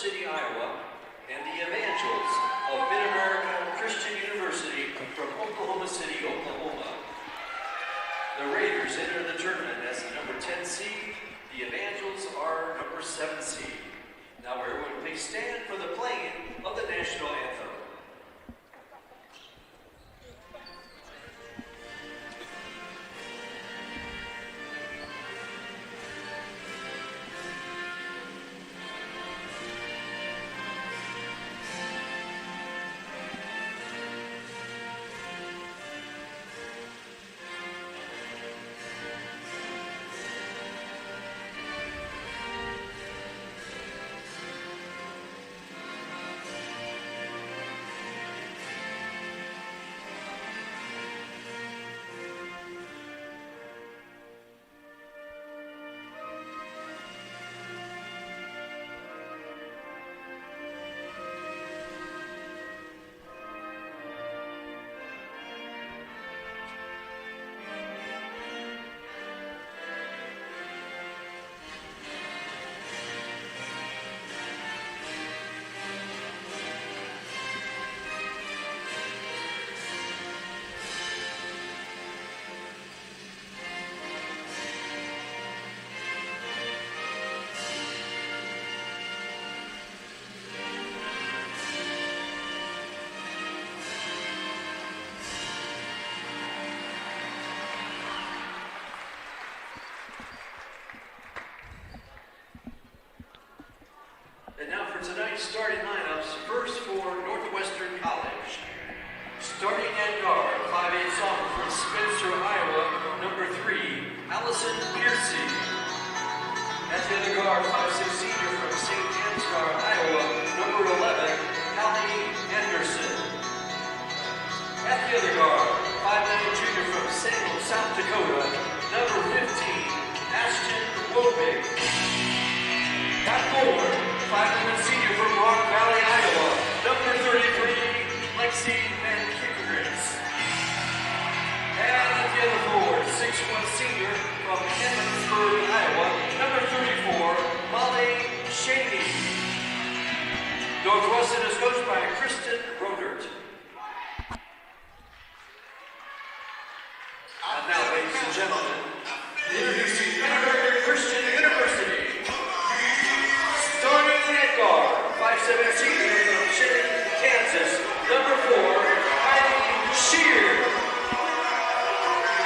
City, Iowa, and the Evangels of Mid-America Christian University from Oklahoma City, Oklahoma. The Raiders enter the tournament as the number 10 seed. The Evangels are number 7 seed. Now everyone please stand for the playing of the national anthem. And now for tonight's starting lineups, first for Northwestern College. Starting at guard, 5'8" sophomore from Spencer, Iowa, number 3, Allison Piercy. At the other guard, 5'6" senior from St. Ansgar, Iowa, number 11, Callie Anderson. At the other guard, 5'9" junior from Salem, South Dakota, number 15, Ashton Wobig. At forward, 5'11" senior from Rock Valley, Iowa, number 33, Lexi Van Kickers. And at the other forward, 6'1" senior from Emmitsburg, Iowa, number 34, Molly Shaney. Northwestern is coached by Kristen Rodert. And now, ladies and gentlemen, introducing Mid-America Christian University. Starting at guard, 5'7" senior from Chittenden, Kansas, number 4, Kylie Shear.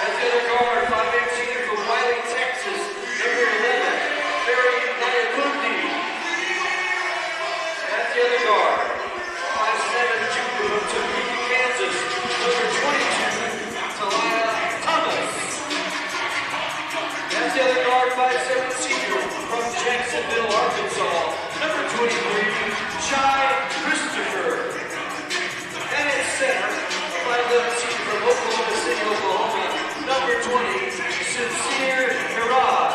At the other guard, 5'8" senior from Wiley, Texas, number 11, Barry Nayakundi. At the other guard, 5'7" junior from Topeka, Kansas, number 22, Talia Thomas. At the other guard, 5'7" senior from Jacksonville, Arkansas, number 23, Chai Christopher. And at center, 5'11" senior from Oklahoma City, Oklahoma, number 20, Sincere Herod.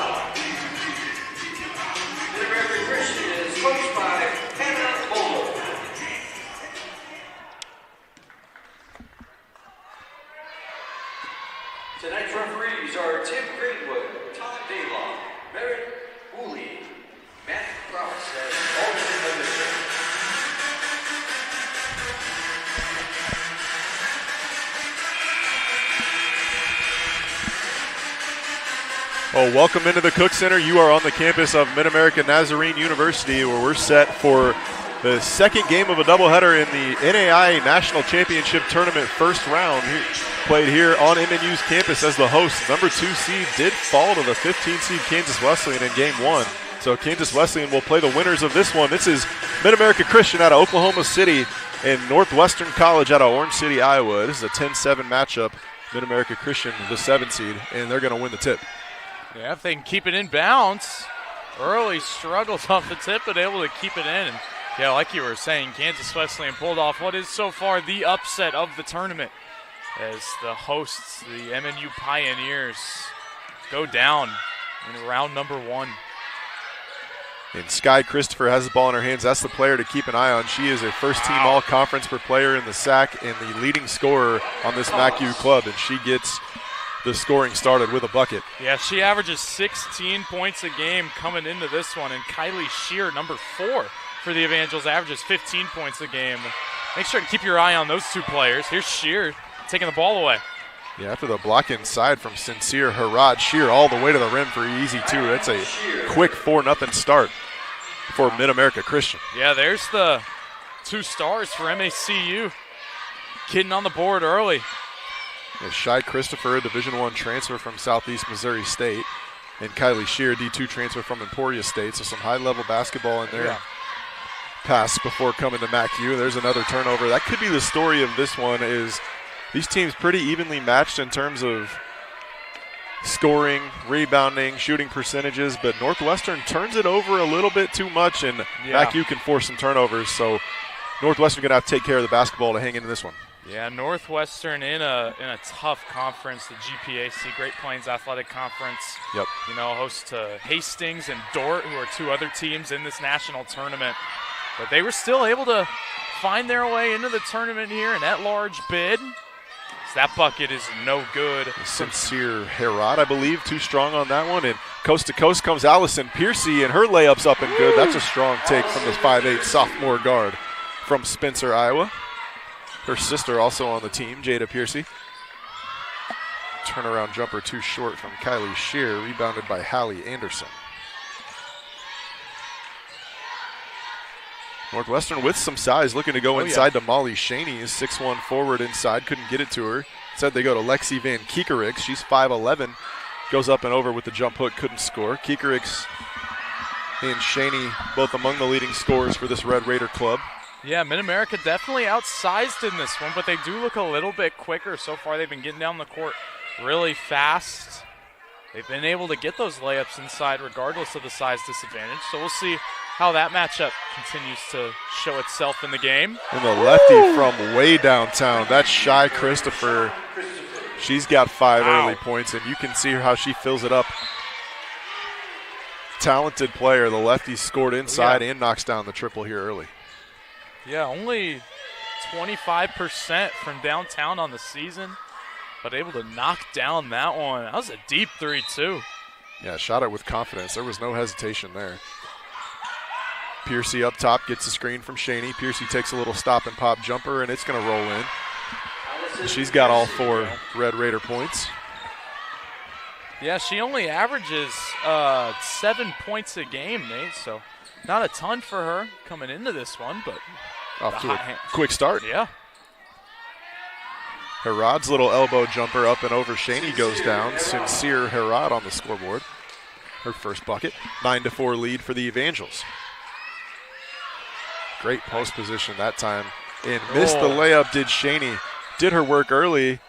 Mid-America Christian is coached by Hannah Bowler. Tonight's referees are Tim Greenwood, Todd Daylock, Merritt Woolley, Matt Krause as alternate membership. Well, welcome into the Cook Center. You are on the campus of Mid-America Nazarene University, where we're set for the second game of a doubleheader in the NAIA National Championship Tournament first round, played here on MNU's campus as the host. Number 2 seed did fall to the 15 seed Kansas Wesleyan in game 1. So Kansas Wesleyan will play the winners of this one. This is Mid-America Christian out of Oklahoma City and Northwestern College out of Orange City, Iowa. This is a 10-7 matchup. Mid-America Christian, the 7 seed, and they're going to win the tip. Yeah, if they can keep it in bounds. Early struggles off the tip, but able to keep it in. And yeah, like you were saying, Kansas Wesleyan pulled off what is so far the upset of the tournament as the hosts, the MNU Pioneers, go down in round number 1. And Sky Christopher has the ball in her hands. That's the player to keep an eye on. She is a first-team all-conference per player in the SAC and the leading scorer on this MACU club, and she gets the scoring started with a bucket. Yeah, she averages 16 points a game coming into this one, and Kylie Shear, number 4, for the Evangels, averages 15 points a game. Make sure to keep your eye on those two players. Here's Shear taking the ball away. Yeah, after the block inside from Sincere Harad, Shear all the way to the rim for easy two. That's a quick 4-0 start for Mid-America Christian. Yeah, there's the 2 stars for MACU. Getting on the board early. Yeah, Shai Christopher, a Division I transfer from Southeast Missouri State, and Kylie Shear, D2 transfer from Emporia State. So some high-level basketball in there. Yeah. Pass before coming to MACU. There's another turnover. That could be the story of this one. Is these teams pretty evenly matched in terms of scoring, rebounding, shooting percentages, but Northwestern turns it over a little bit too much, and MACU can force some turnovers. So Northwestern going to have to take care of the basketball to hang into this one. Yeah, Northwestern in a tough conference, the GPAC, Great Plains Athletic Conference. Yep. You know, host to Hastings and Dort, who are 2 other teams in this national tournament. But they were still able to find their way into the tournament here, an at-large bid. So that bucket is no good. Sincere Herod, I believe, too strong on that one. And coast to coast comes Allison Piercy, and her layup's up and good. That's a strong take from the 5'8" sophomore guard from Spencer, Iowa. Her sister also on the team, Jada Piercy. Turnaround jumper too short from Kylie Shear, rebounded by Hallie Anderson. Northwestern with some size, looking to go inside to Molly Shaney, is 6'1" forward inside, couldn't get it to her. Instead they go to Lexi Van Kiekerix, she's 5'11", goes up and over with the jump hook, couldn't score. Kiekerix and Shaney both among the leading scorers for this Red Raider club. Yeah, Mid-America definitely outsized in this one, but they do look a little bit quicker. So far they've been getting down the court really fast. They've been able to get those layups inside regardless of the size disadvantage. So we'll see how that matchup continues to show itself in the game. And the lefty from way downtown, that's Shai Christopher. She's got 5 early points, and you can see how she fills it up. Talented player. The lefty scored inside and knocks down the triple here early. Yeah, only 25% from downtown on the season, but able to knock down that one. That was a deep 3, too. Yeah, shot it with confidence. There was no hesitation there. Piercy up top gets the screen from Shaney. Piercy takes a little stop and pop jumper, and it's going to roll in. She's got all 4 Red Raider points. Yeah, she only averages 7 points a game, Nate, so not a ton for her coming into this one, but off to a quick start. Yeah. Herod's little elbow jumper up and over Shaney goes down. Sincere Herod on the scoreboard. Her first bucket. 9-4 lead for the Evangels. Great post position that time. And missed the layup, did Shaney. Did her work early.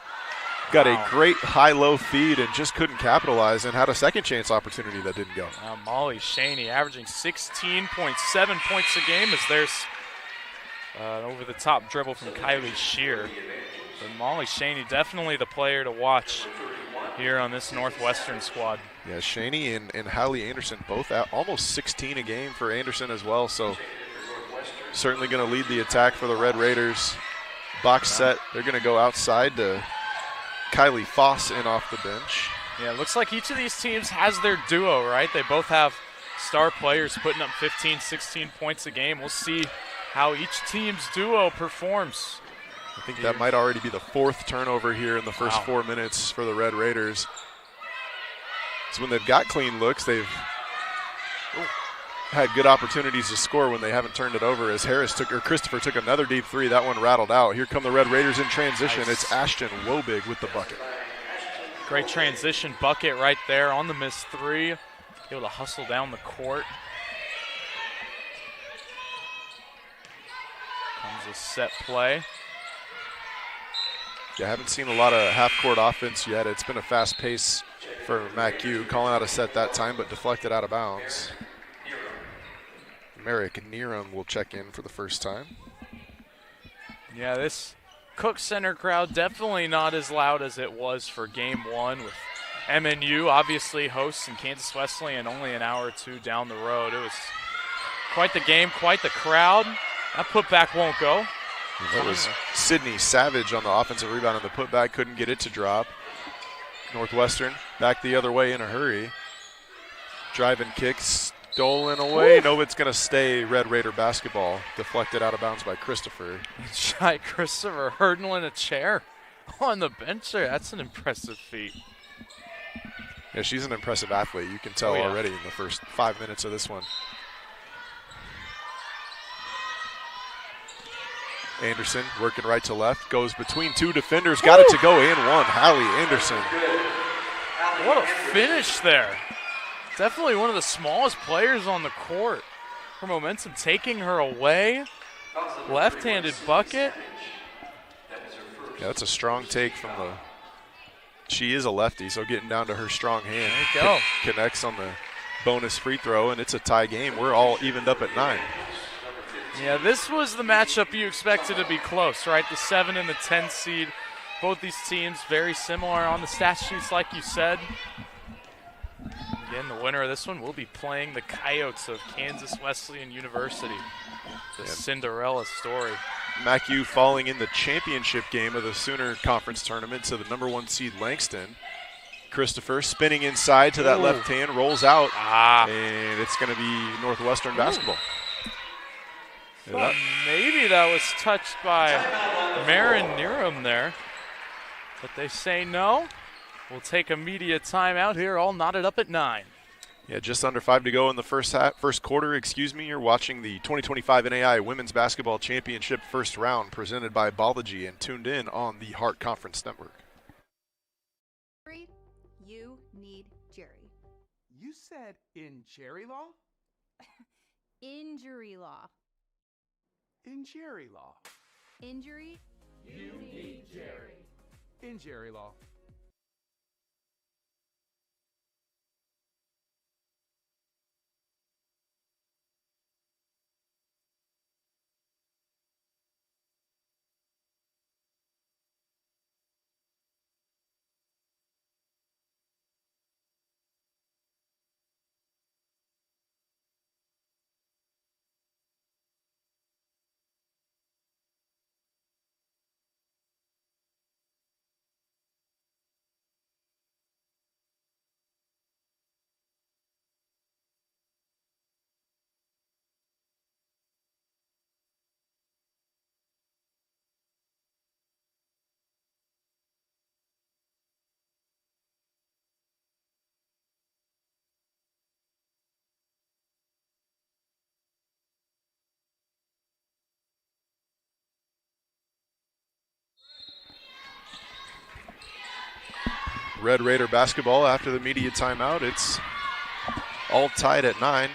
Got a great high-low feed and just couldn't capitalize, and had a second chance opportunity that didn't go. Molly Shaney averaging 16.7 points a game as there's an over-the-top dribble from Kylie Shear. But Molly Shaney definitely the player to watch here on this Northwestern squad. Yeah, Shaney and Hallie Anderson both at almost 16 a game for Anderson as well, so certainly going to lead the attack for the Red Raiders. Box set, they're going to go outside to Kylie Foss in off the bench. Yeah, it looks like each of these teams has their duo, right? They both have star players putting up 15, 16 points a game. We'll see how each team's duo performs. I think that might already be the 4th turnover here in the first 4 minutes for the Red Raiders. So when they've got clean looks, they've had good opportunities to score when they haven't turned it over, as Christopher took another deep 3. That one rattled out. Here come the Red Raiders in transition. Nice. It's Ashton Wobig with the bucket. Great transition bucket right there on the missed 3. Able to hustle down the court. Comes a set play. Yeah, I haven't seen a lot of half-court offense yet. It's been a fast pace for MACU, calling out a set that time, but deflected out of bounds. Merrick Neerum will check in for the first time. Yeah, this Cook Center crowd definitely not as loud as it was for Game 1 with MNU, obviously hosts, and Kansas Wesleyan only an hour or 2 down the road. It was quite the game, quite the crowd. That putback won't go. That was Sydney Savage on the offensive rebound, and the putback couldn't get it to drop. Northwestern back the other way in a hurry. Driving kicks, Stolen away. No, it's going to stay Red Raider basketball. Deflected out of bounds by Christopher. Shy Christopher hurdling a chair on the bench there. That's an impressive feat. Yeah, she's an impressive athlete. You can tell already in the first 5 minutes of this one. Anderson working right to left. Goes between two defenders. Got it to go and one. Hallie Anderson. What a finish there. Definitely one of the smallest players on the court. Her momentum taking her away. Left-handed bucket. Yeah, that's a strong take from the – she is a lefty, so getting down to her strong hand. There you go. Connects on the bonus free throw, and it's a tie game. We're all evened up at 9. Yeah, this was the matchup you expected to be close, right? The 7 and the 10 seed. Both these teams very similar on the stat sheets, like you said. Again, the winner of this one will be playing the Coyotes of Kansas Wesleyan University. The Cinderella story. MacU falling in the championship game of the Sooner Conference Tournament to the #1 seed Langston. Christopher spinning inside to that left hand, rolls out, and it's going to be Northwestern basketball. Well, maybe that was touched by Marin Niram there, but they say no. We'll take a media timeout here, all knotted up at 9. Yeah, just under 5 to go in the first quarter. You're watching the 2025 NAIA Women's Basketball Championship first round presented by Bology and tuned in on the Hart Conference Network. You need Jerry. You said in Jerry law? Injury law. In Jerry law. Injury? You need Jerry. In Jerry law. Red Raider basketball after the media timeout. It's all tied at 9.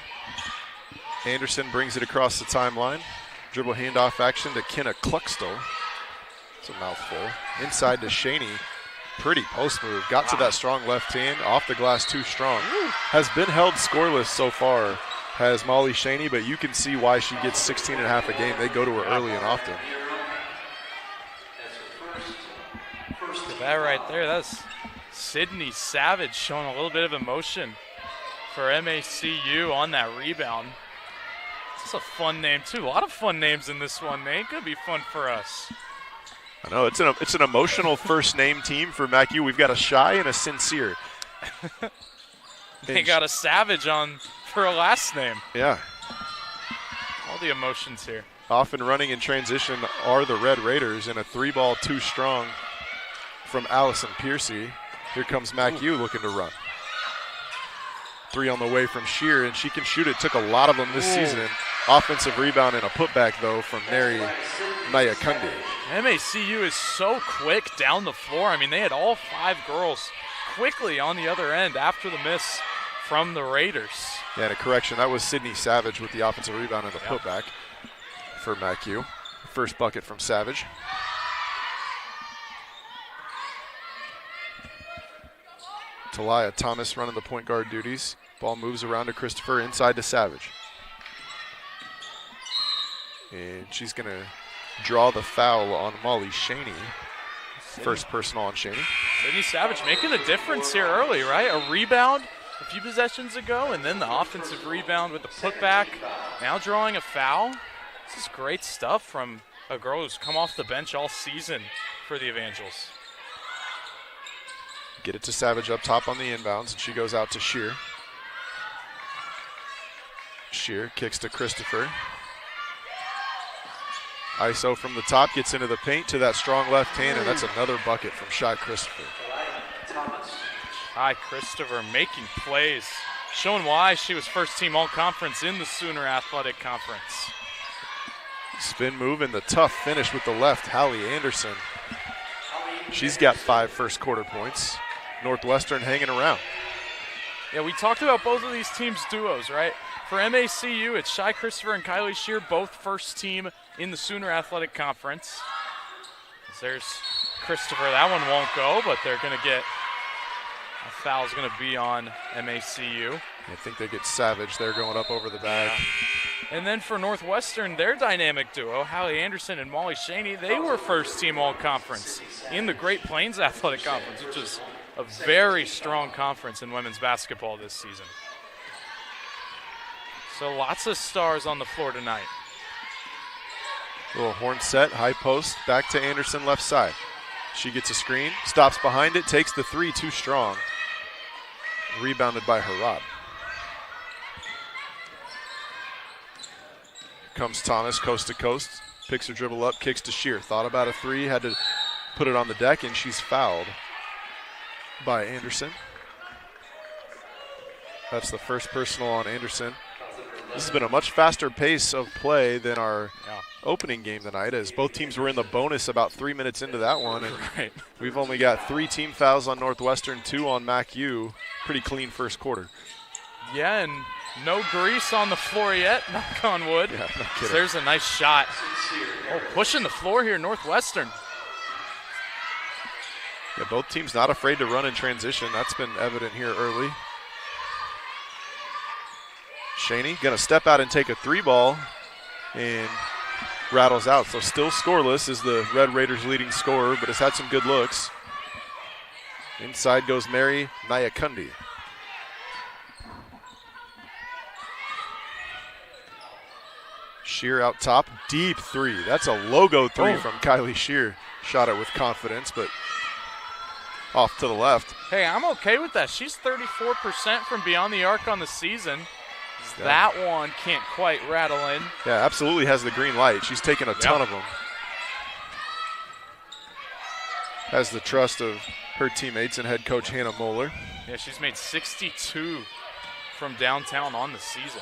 Anderson brings it across the timeline. Dribble handoff action to Kenna Cluxtel. It's a mouthful. Inside to Shaney. Pretty post move. Got to that strong left hand. Off the glass too strong. Has been held scoreless so far, has Molly Shaney, but you can see why she gets 16 and a half a game. They go to her early and often. That right there, that's Sydney Savage showing a little bit of emotion for MACU on that rebound. It's a fun name too. A lot of fun names in this one, Nate. Could be fun for us. I know it's an emotional first name team for MacU. We've got a Shy and a Sincere. They got a Savage on for a last name. Yeah. All the emotions here. Off and running in transition are the Red Raiders, and a 3-ball too strong from Allison Piercy. Here comes MacU looking to run. 3 on the way from Shear, and she can shoot it. Took a lot of them this season. Offensive rebound and a putback, though, from NAIA Kundi. MACU is so quick down the floor. I mean, they had all 5 girls quickly on the other end after the miss from the Raiders. Yeah, and a correction. That was Sydney Savage with the offensive rebound and the putback for MacU. First bucket from Savage. Talia Thomas running the point guard duties. Ball moves around to Christopher, inside to Savage. And she's going to draw the foul on Molly Shaney. First personal on Shaney. Sydney Savage making a difference here early, right? A rebound a few possessions ago, and then the offensive rebound with the putback. Now drawing a foul. This is great stuff from a girl who's come off the bench all season for the Evangels. Get it to Savage up top on the inbounds, and she goes out to Shear. Shear kicks to Christopher. ISO from the top, gets into the paint to that strong left hand, and that's another bucket from Shy Christopher. Shy Christopher making plays, showing why she was first team all-conference in the Sooner Athletic Conference. Spin move and the tough finish with the left, Hallie Anderson. She's got 5 first quarter points. Northwestern hanging around. Yeah, we talked about both of these teams' duos, right? For MACU, it's Shy Christopher and Kylie Shear, both first team in the Sooner Athletic Conference. There's Christopher. That one won't go, but they're going to get a foul's going to be on MACU. I think they get savage. They're going up over the bag. Yeah. And then for Northwestern, their dynamic duo, Hallie Anderson and Molly Shaney, they were first team all-conference in the Great Plains Athletic Conference, which is a very strong conference in women's basketball this season. So lots of stars on the floor tonight. Little horn set, high post, back to Anderson left side. She gets a screen, stops behind it, takes the three, too strong. Rebounded by Harad. Comes Thomas coast to coast, picks her dribble up, kicks to Shear. Thought about a three, had to put it on the deck, and she's fouled by Anderson. That's the first personal on Anderson. This has been a much faster pace of play than our opening game tonight, as both teams were in the bonus about 3 minutes into that one. And we've only got 3 team fouls on Northwestern, 2 on MACU. Pretty clean first quarter. Yeah, and no grease on the floor yet, knock on wood. Yeah, no kidding. So there's a nice shot. Oh, pushing the floor here, Northwestern. Yeah, both teams not afraid to run in transition. That's been evident here early. Shaney going to step out and take a 3-ball and rattles out. So still scoreless is the Red Raiders' leading scorer, but has had some good looks. Inside goes Mary Nyakundi. Shear out top, deep three. That's a logo three from Kylie Shear. Shot it with confidence, but off to the left. Hey, I'm okay with that. She's 34% from beyond the arc on the season. That one can't quite rattle in. Yeah, absolutely has the green light. She's taken a ton of them. Has the trust of her teammates and head coach Hannah Moeller. Yeah, she's made 62 from downtown on the season.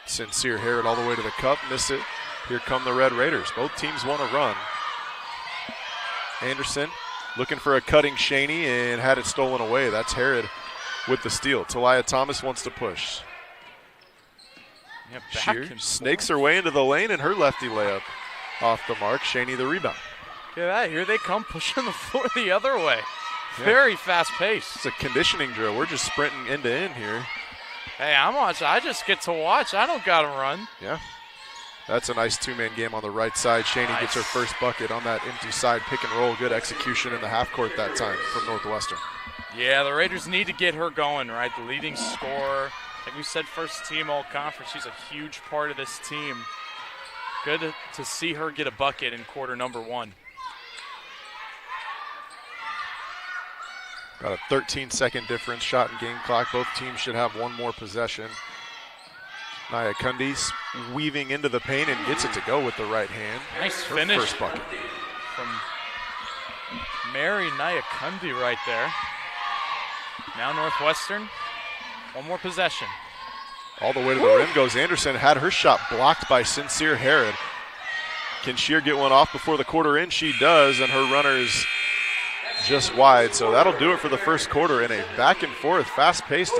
Sincere Harrod all the way to the cup, missed it. Here come the Red Raiders. Both teams want to run. Anderson looking for a cutting Shaney and had it stolen away. That's Harrod with the steal. Talia Thomas wants to push. Yeah, Shear snakes her way into the lane, and her lefty layup off the mark. Shaney the rebound. Look at that. Here they come pushing the floor the other way. Yeah. Very fast pace. It's a conditioning drill. We're just sprinting end to end here. Hey, I'm watching. I just get to watch. I don't got to run. Yeah. That's a nice two-man game on the right side. Shaney gets her first bucket on that empty side pick and roll. Good execution in the half court that time from Northwestern. Yeah, the Raiders need to get her going, right? The leading scorer. Like we said, first team all conference. She's a huge part of this team. Good to see her get a bucket in quarter number 1. Got a 13-second difference, shot and game clock. Both teams should have one more possession. Nyakundi's weaving into the paint and gets it to go with the right hand. Nice her finish first bucket from Mary Nyakundi right there. Now Northwestern, one more possession. All the way to the rim goes Anderson. Had her shot blocked by Sincere Harrod. Can Shear get one off before the quarter end? She does, and her runner's just wide. So that'll do it for the first quarter in a back and forth, fast-paced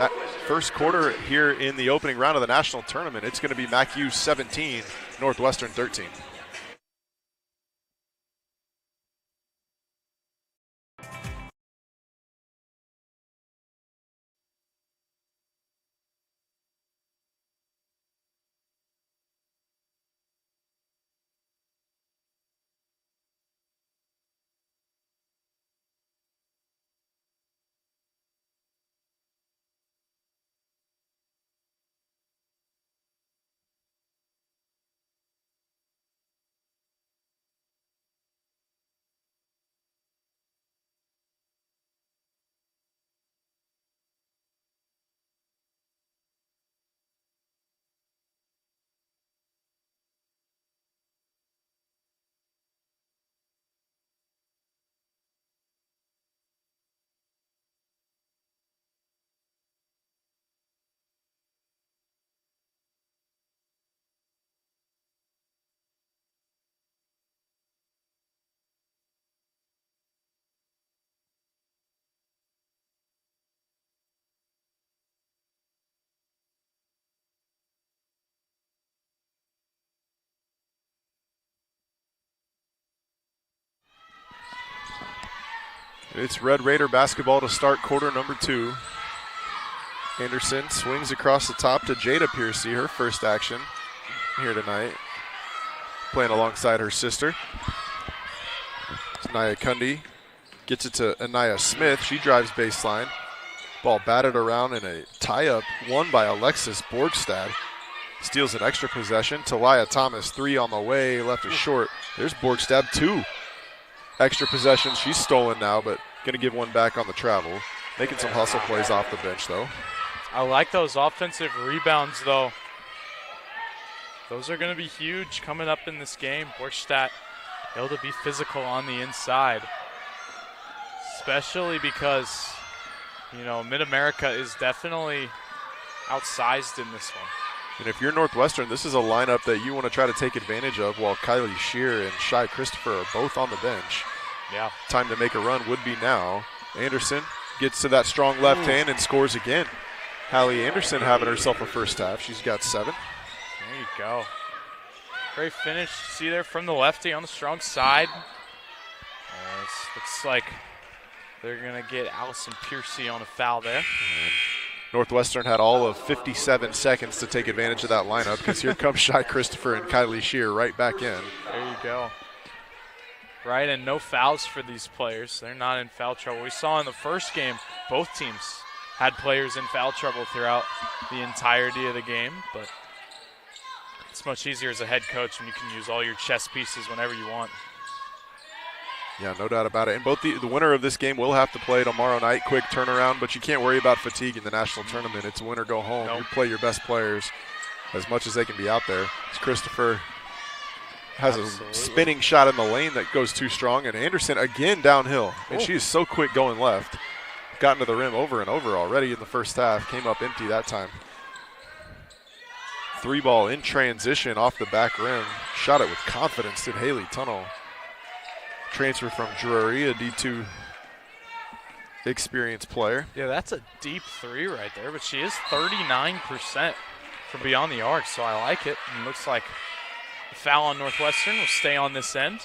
first quarter here in the opening round of the national tournament. It's going to be MACU 17, Northwestern 13. It's Red Raider basketball to start quarter number 2. Anderson swings across the top to Jada Piercy, her first action here tonight, playing alongside her sister. NAIA Cundy gets it to Anaya Smith. She drives baseline. Ball batted around in a tie-up, won by Alexis Borgstad. Steals an extra possession. Talia Thomas, 3 on the way, left is short. There's Borgstad, 2 extra possessions. She's stolen now, but going to give one back on the travel. Making some hustle plays off the bench, though. I like those offensive rebounds, though. Those are going to be huge coming up in this game. Borgstad able to be physical on the inside, especially because, you know, Mid-America is definitely outsized in this one. And if you're Northwestern, this is a lineup that you want to try to take advantage of while Kylie Shear and Shai Christopher are both on the bench. Yeah. Time to make a run would be now. Anderson gets to that strong left hand and scores again. Hallie Anderson having herself a first half. She's got 7. There you go. Great finish. See there from the lefty on the strong side. Looks like they're going to get Allison Piercy on a foul there. And Northwestern had all of 57 seconds to take advantage of that lineup because here comes Shai Christopher and Kylie Shear right back in. There you go. Right, and no fouls for these players. They're not in foul trouble. We saw in the first game, both teams had players in foul trouble throughout the entirety of the game, but it's much easier as a head coach when you can use all your chess pieces whenever you want. Yeah, no doubt about it. And both the winner of this game will have to play tomorrow night. Quick turnaround, but you can't worry about fatigue in the national tournament. It's win or go home. Nope. You play your best players as much as they can be out there. As Christopher has Absolutely. a spinning shot in the lane that goes too strong, and Anderson again downhill. And she is so quick going left. Gotten to the rim over and over already in the first half. Came up empty that time. 3-ball in transition off the back rim. Shot it with confidence, did Haley Tunnel. Transfer from Drury, a D2 experienced player. Yeah, that's a deep 3 right there, but she is 39% from beyond the arc, so I like it. And looks like the foul on Northwestern will stay on this end.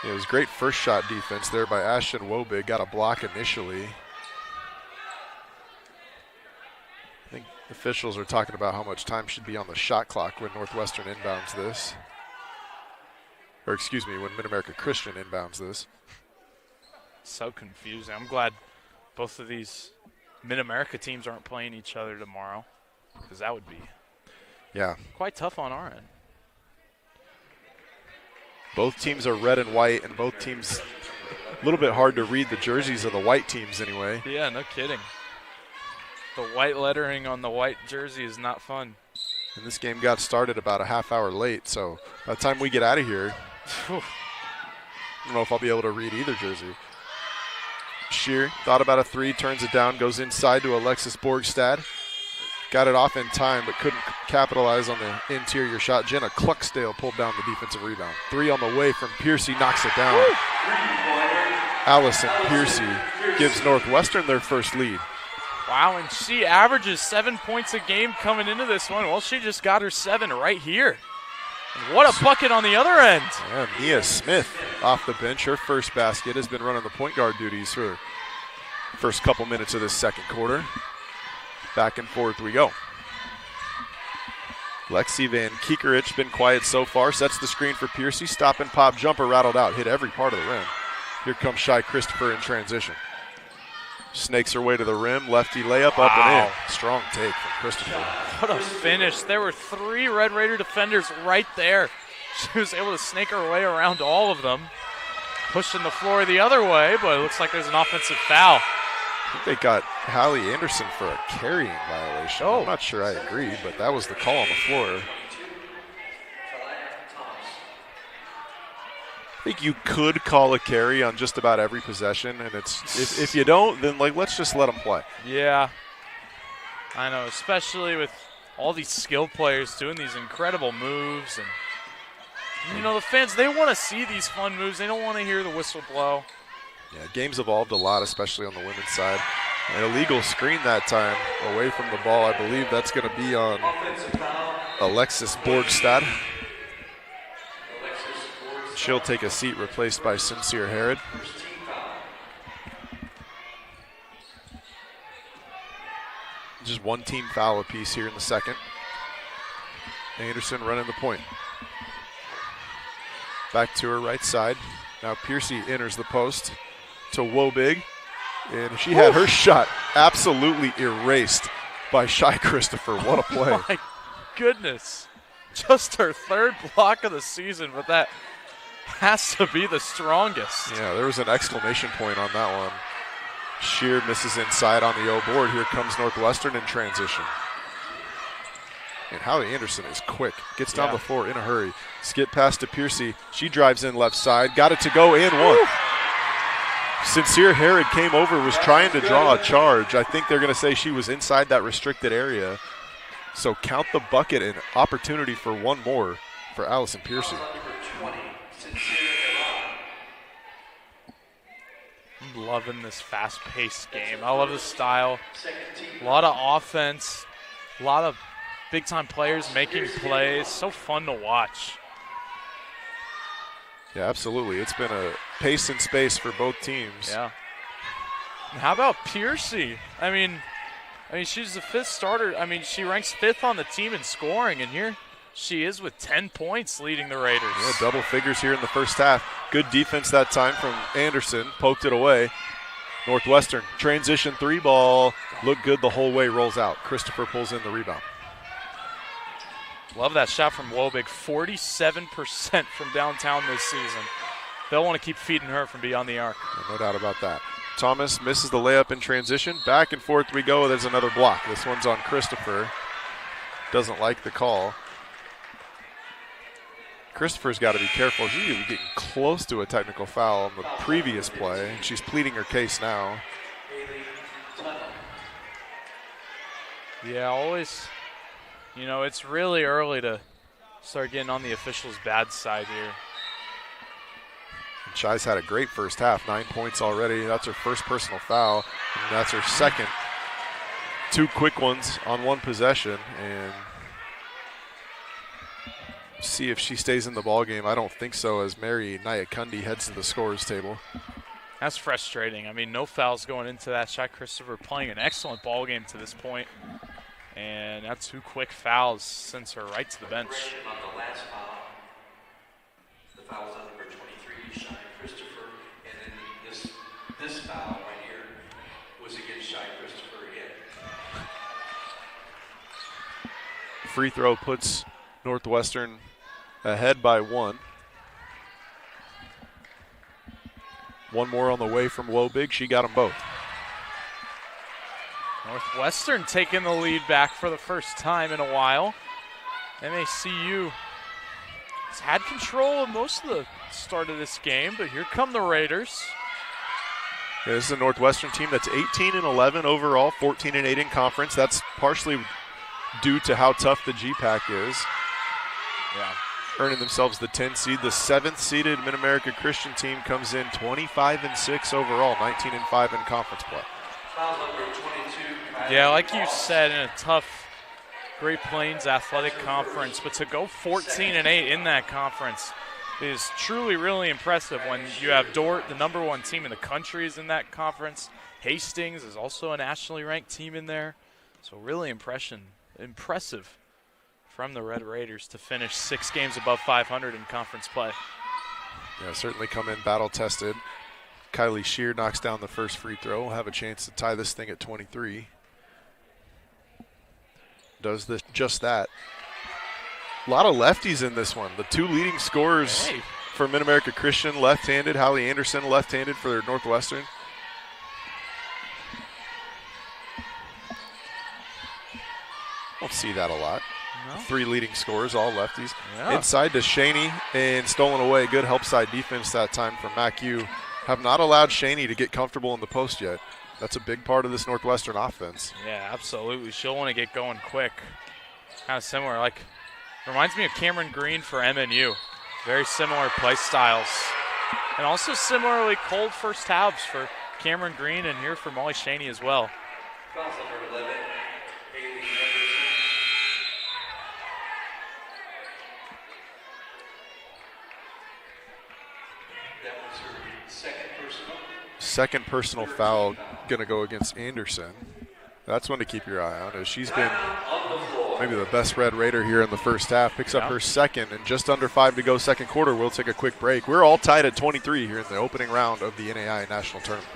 It was great first shot defense there by Ashton Wobig. Got a block initially. I think officials are talking about how much time should be on the shot clock when Northwestern inbounds this. Or excuse me, when Mid-America Christian inbounds this. So confusing. I'm glad both of these Mid-America teams aren't playing each other tomorrow, because that would be quite tough on our end. Both teams are red and white, and both teams a little bit hard to read the jerseys of the white teams anyway. Yeah, no kidding. The white lettering on the white jersey is not fun. And this game got started about a half hour late, so by the time we get out of here, I don't know if I'll be able to read either jersey. Shear thought about a 3, turns it down, goes inside to Alexis Borgstad. Got it off in time, but couldn't capitalize on the interior shot. Jenna Clucksdale pulled down the defensive rebound. 3 on the way from Piercy, knocks it down. Allison Piercy gives Northwestern their first lead. Wow, and she averages 7 points a game coming into this one. Well, she just got her 7 right here. And what a bucket on the other end. Yeah, Nia Smith off the bench. Her first basket has been running the point guard duties for the first couple minutes of this second quarter. Back and forth we go. Lexi Van Kiekerich been quiet so far. Sets the screen for Piercy. Stop and pop jumper rattled out. Hit every part of the rim. Here comes Shai Christopher in transition. Snakes her way to the rim. Lefty layup up and in. Strong take from Christopher. What a finish. There were 3 Red Raider defenders right there. She was able to snake her way around all of them. Pushing the floor the other way, but it looks like there's an offensive foul. I think they got Hallie Anderson for a carrying violation. I'm not sure I agree, but that was the call on the floor. I think you could call a carry on just about every possession, and it's if you don't, then let's just let them play. Yeah, I know, especially with all these skilled players doing these incredible moves, and you know the fans, they want to see these fun moves. They don't want to hear the whistle blow. Yeah, game's evolved a lot, especially on the women's side. An illegal screen that time away from the ball. I believe that's going to be on Alexis Borgstad. She'll take a seat, replaced by Sincere Herod. Just one team foul apiece here in the second. Anderson running the point. Back to her right side. Now Piercy enters the post to Wobig. And she had her shot absolutely erased by Shy Christopher. What a play. Oh my goodness. Just her third block of the season, but that has to be the strongest. Yeah, there was an exclamation point on that one. Shear misses inside on the O board. Here comes Northwestern in transition. And Hallie Anderson is quick. Gets down the floor in a hurry. Skip pass to Piercy. She drives in left side. Got it to go and one. Sincere Herod came over, was trying to draw a charge. I think they're going to say she was inside that restricted area. So count the bucket and opportunity for one more for Allison Piercy. I'm loving this fast-paced game. I love the style. A lot of offense. A lot of big-time players making plays. So fun to watch. Yeah, absolutely. It's been a pace and space for both teams. Yeah. And how about Piercy? I mean, she's the fifth starter. I mean, she ranks fifth on the team in scoring, and here she is with 10 points leading the Raiders. Yeah, double figures here in the first half. Good defense that time from Anderson. Poked it away. Northwestern transition three ball. Looked good the whole way, rolls out. Christopher pulls in the rebound. Love that shot from Wobig. 47% from downtown this season. They'll want to keep feeding her from beyond the arc. Yeah, no doubt about that. Thomas misses the layup in transition. Back and forth we go. There's another block. This one's on Christopher. Doesn't like the call. Christopher's got to be careful. She's getting close to a technical foul on the previous play. She's pleading her case now. Yeah, always, it's really early to start getting on the officials' bad side here. And Shy's had a great first half, 9 points already. That's her first personal foul, and that's her second. Two quick ones on one possession, and see if she stays in the ball game. I don't think so, as Mary NAIA heads to the scorer's table. That's frustrating. I mean, no fouls going into that shot. Christopher playing an excellent ball game to this point. And that's two quick fouls sends her right to the bench. On the last foul, the foul was on number 23, Shy Christopher, and then this foul right here was against Shy Christopher again. Free throw puts Northwestern ahead by one. One more on the way from Wobig. She got them both. Northwestern taking the lead back for the first time in a while. MACU has had control of most of the start of this game, but here come the Raiders. Yeah, this is a Northwestern team that's 18-11 overall, 14-8 in conference. That's partially due to how tough the GPAC is. Yeah. Earning themselves the 10 seed. The 7th seeded Mid-America Christian team comes in 25-6 overall, 19-5 in conference play. Foul number 22. Yeah, like you said, in a tough Great Plains Athletic Conference, but to go 14-8 in that conference is truly really impressive when you have Dort, the number one team in the country, is in that conference. Hastings is also a nationally ranked team in there. So really impressive from the Red Raiders to finish 6 games above 500 in conference play. Yeah, certainly come in battle-tested. Kylie Shear knocks down the first free throw. We'll have a chance to tie this thing at 23. Does just that. A lot of lefties in this one. The two leading scorers for Mid-America Christian, left-handed. Hallie Anderson, left-handed for Northwestern. Don't see that a lot. No. 3 leading scorers, all lefties. Yeah. Inside to Shaney and stolen away. Good help side defense that time from MacU. Have not allowed Shaney to get comfortable in the post yet. That's a big part of this Northwestern offense. Yeah, absolutely. She'll want to get going quick. Kind of similar. Reminds me of Cameron Green for MNU. Very similar play styles. And also similarly cold first halves for Cameron Green and here for Molly Shaney as well. Foul number 11, Haley Anderson. That was her second personal. Second personal foul going to go against Anderson That's one to keep your eye on, as she's been maybe the best Red Raider here in the first half. Picks up her second, and just under 5 to go second quarter. We'll take a quick break. We're all tied at 23 here in the opening round of the NAIA National Tournament.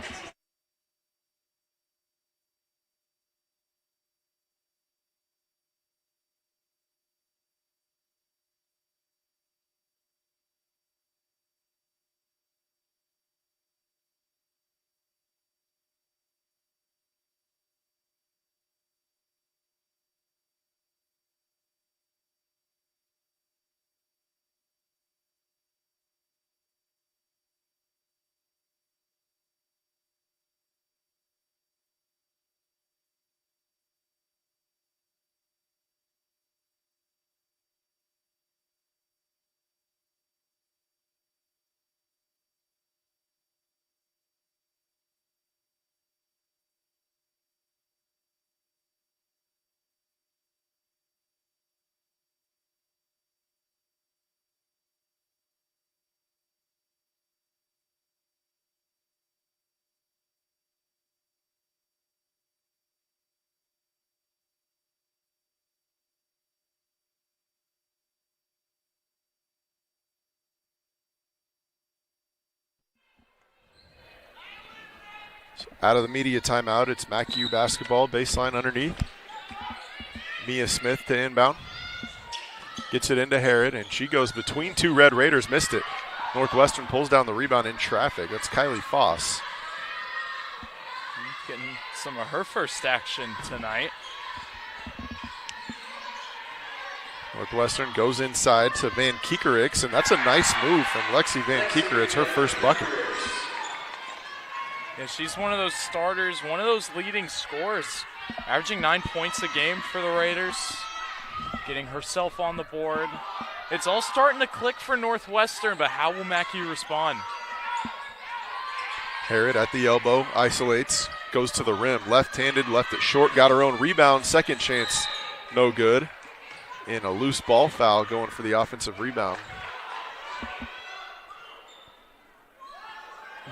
Out of the media timeout, it's MacU basketball, baseline underneath. Mia Smith to inbound. Gets it into Herod, and she goes between two Red Raiders, missed it. Northwestern pulls down the rebound in traffic. That's Kylie Foss. Getting some of her first action tonight. Northwestern goes inside to Van Kiekerix, and that's a nice move from Lexi Van Kiekerix, her first bucket. Yeah, she's one of those starters, one of those leading scorers, averaging 9 points a game for the Raiders, getting herself on the board. It's all starting to click for Northwestern, but how will MacU respond? Herod at the elbow, isolates, goes to the rim, left-handed, left it short, got her own rebound, second chance, no good. And a loose ball foul going for the offensive rebound.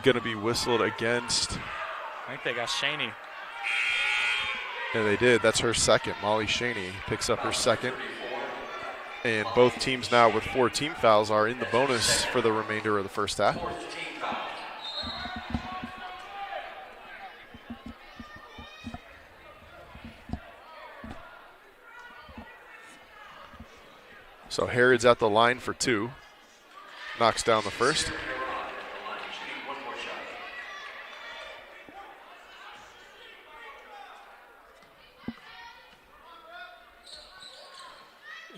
Going to be whistled against. I think they got Shaney. Yeah, they did. That's her second. Molly Shaney picks up her second. And both teams now with 4 team fouls are in the bonus for the remainder of the first half. So Herod's at the line for 2. Knocks down the first.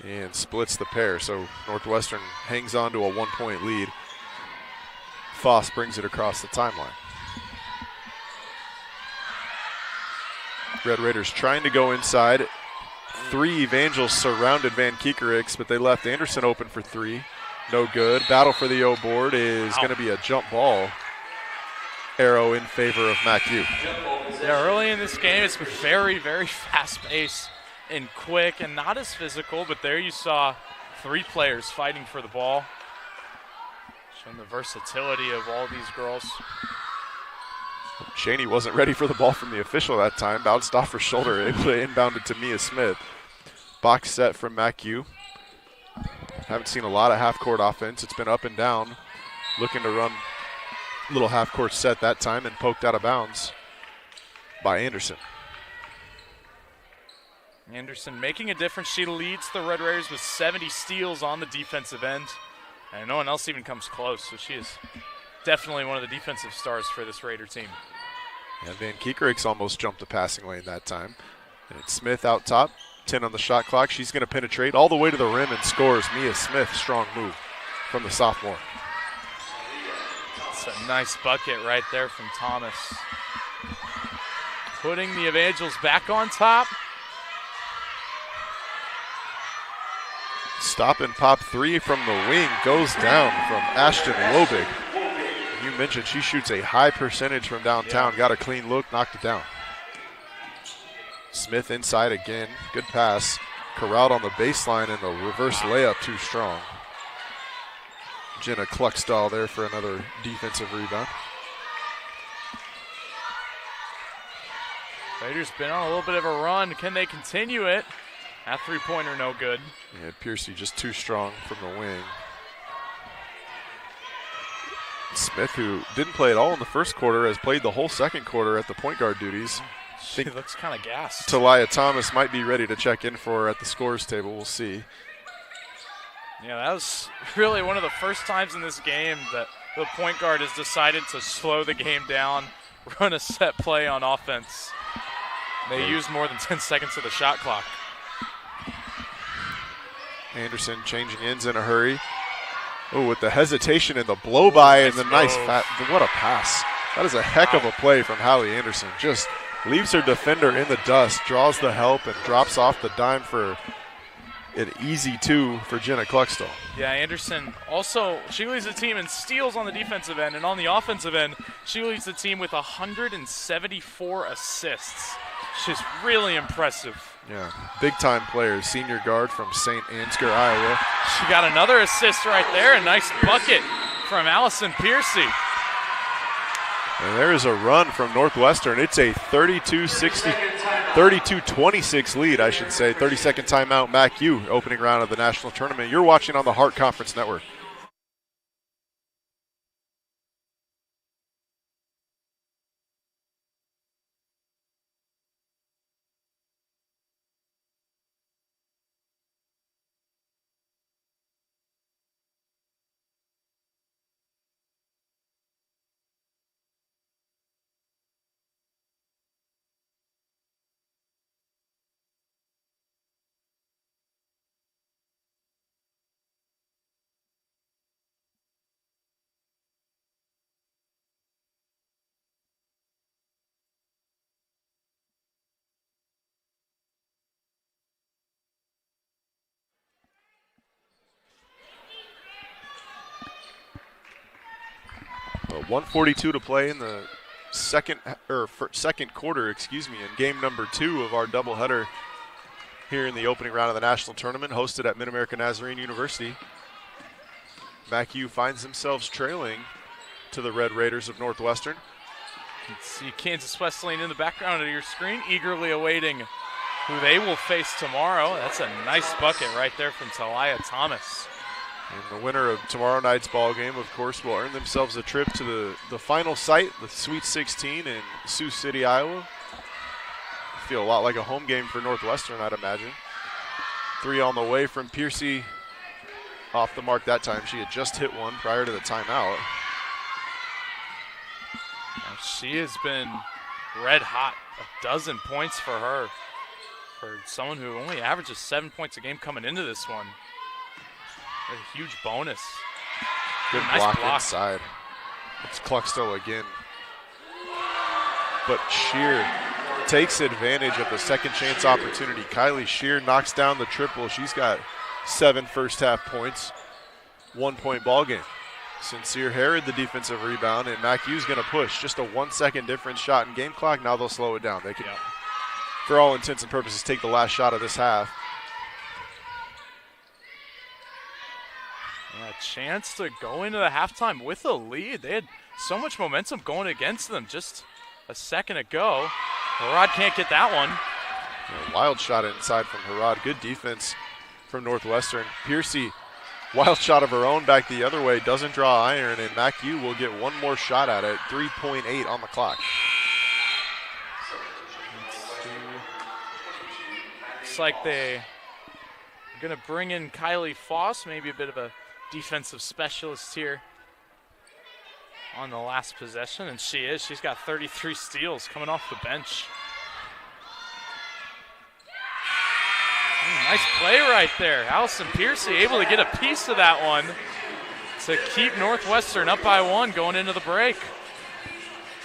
And splits the pair, so Northwestern hangs on to a 1-point lead. Foss brings it across the timeline. Red Raiders trying to go inside. 3 Evangels surrounded Van Kiekerix, but they left Anderson open for 3. No good. Battle for the O board is going to be a jump ball. Arrow in favor of MacU. Yeah, early in this game, it's been very, very fast-paced and quick and not as physical, but there you saw 3 players fighting for the ball. Showing the versatility of all these girls. Shaney wasn't ready for the ball from the official that time. Bounced off her shoulder, able to inbound it to Mia Smith. Box set from MacU. Haven't seen a lot of half-court offense. It's been up and down. Looking to run a little half-court set that time and poked out of bounds by Anderson. Anderson making a difference. She leads the Red Raiders with 70 steals on the defensive end. And no one else even comes close, so she is definitely one of the defensive stars for this Raider team. And Van Kiekerix almost jumped the passing lane that time. And it's Smith out top, 10 on the shot clock. She's going to penetrate all the way to the rim and scores. Mia Smith, strong move from the sophomore. It's a nice bucket right there from Thomas. Putting the Evangels back on top. Stop and pop 3 from the wing goes down from Ashton Lobig. You mentioned she shoots a high percentage from downtown. Got a clean look, knocked it down. Smith inside again. Good pass. Corralled on the baseline, and the reverse layup too strong. Jenna Kluckstall there for another defensive rebound. Raiders been on a little bit of a run. Can they continue it? That three-pointer no good. Yeah, Piercy just too strong from the wing. Smith, who didn't play at all in the first quarter, has played the whole second quarter at the point guard duties. She looks kind of gassed. Talia Thomas might be ready to check in for her at the scores table. We'll see. Yeah, that was really one of the first times in this game that the point guard has decided to slow the game down, run a set play on offense. They used more than 10 seconds of the shot clock. Anderson changing ends in a hurry. Oh, with the hesitation and the blow-by and the nice what a pass. That is a heck of a play from Hallie Anderson. Just leaves her defender in the dust, draws the help, and drops off the dime for an easy 2 for Jenna Cluxtall. Yeah, Anderson also, she leads the team in steals on the defensive end, and on the offensive end, she leads the team with 174 assists. She's really impressive. Yeah, big-time players. Senior guard from St. Ansgar, Iowa. She got another assist right there. A nice bucket from Allison Piercy. And there is a run from Northwestern. It's a 32-26 lead, I should say. 30-second timeout, MAC-U, opening round of the national tournament. You're watching on the Hart Conference Network. So 1:42 to play in the second quarter, in game number 2 of our doubleheader here in the opening round of the national tournament, hosted at Mid-America Nazarene University. MAC-U finds themselves trailing to the Red Raiders of Northwestern. You can see Kansas Wesleyan in the background of your screen, eagerly awaiting who they will face tomorrow. That's a nice bucket right there from Talia Thomas. And the winner of tomorrow night's ball game, of course, will earn themselves a trip to the final site, the Sweet 16 in Sioux City, Iowa. Feel a lot like a home game for Northwestern, I'd imagine. 3 on the way from Piercy. Off the mark that time. She had just hit one prior to the timeout. Now she has been red hot. 12 points for her. For someone who only averages 7 points a game coming into this one. A huge bonus. Good nice block inside. It's Cluxtall again. But Shear takes advantage of the second chance opportunity. Kylie Shear knocks down the triple. She's got 7 first half points. 1 point ball game. Sincere Herod the defensive rebound, and MAC-U's going to push. Just a 1 second difference shot in game clock. Now they'll slow it down. They can, for all intents and purposes, take the last shot of this half. A chance to go into the halftime with a lead. They had so much momentum going against them just a second ago. Harad can't get that one. A wild shot inside from Harad. Good defense from Northwestern. Piercy, wild shot of her own back the other way. Doesn't draw iron, and MAC-U will get one more shot at it. 3.8 on the clock. Looks like they're going to bring in Kylie Foss, maybe a bit of a defensive specialist here on the last possession, and she is. She's got 33 steals coming off the bench. Nice play right there. Allison Piercy able to get a piece of that one to keep Northwestern up by 1 going into the break.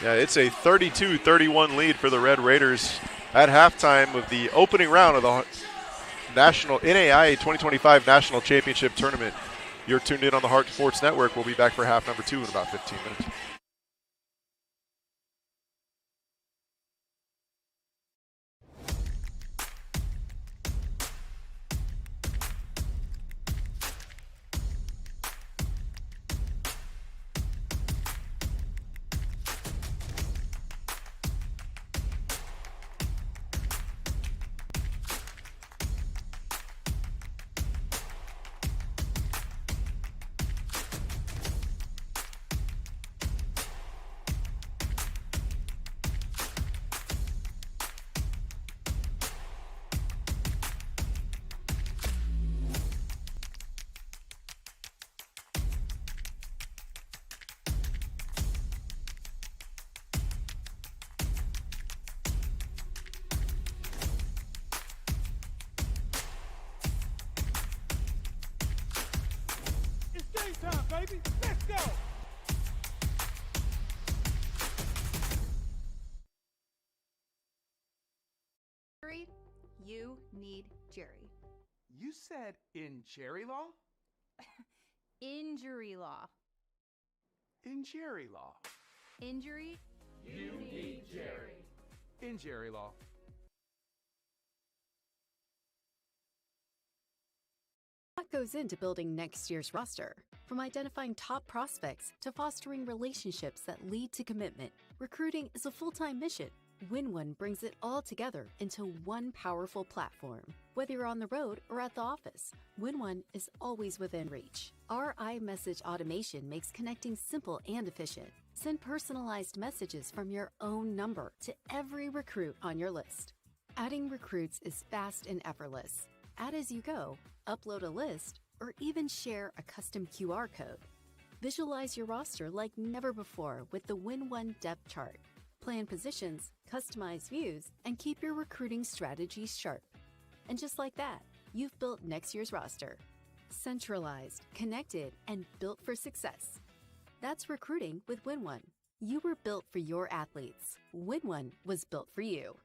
Yeah, it's a 32-31 lead for the Red Raiders at halftime of the opening round of the National NAIA 2025 National Championship Tournament. You're tuned in on the Hart Sports Network. We'll be back for half number 2 in about 15 minutes. time, baby. Let's go. Jerry, you need Jerry. You said in Jerry law? Injury law. In Jerry law. Injury. You need Jerry. In Jerry law. What goes into building next year's roster? From identifying top prospects to fostering relationships that lead to commitment, recruiting is a full-time mission. WinOne brings it all together into one powerful platform. Whether you're on the road or at the office, WinOne is always within reach. Our iMessage automation makes connecting simple and efficient. Send personalized messages from your own number to every recruit on your list. Adding recruits is fast and effortless. Add as you go, upload a list, or even share a custom QR code. Visualize your roster like never before with the WinOne Depth Chart. Plan positions, customize views, and keep your recruiting strategies sharp. And just like that, you've built next year's roster. Centralized, connected, and built for success. That's recruiting with WinOne. You were built for your athletes. WinOne was built for you.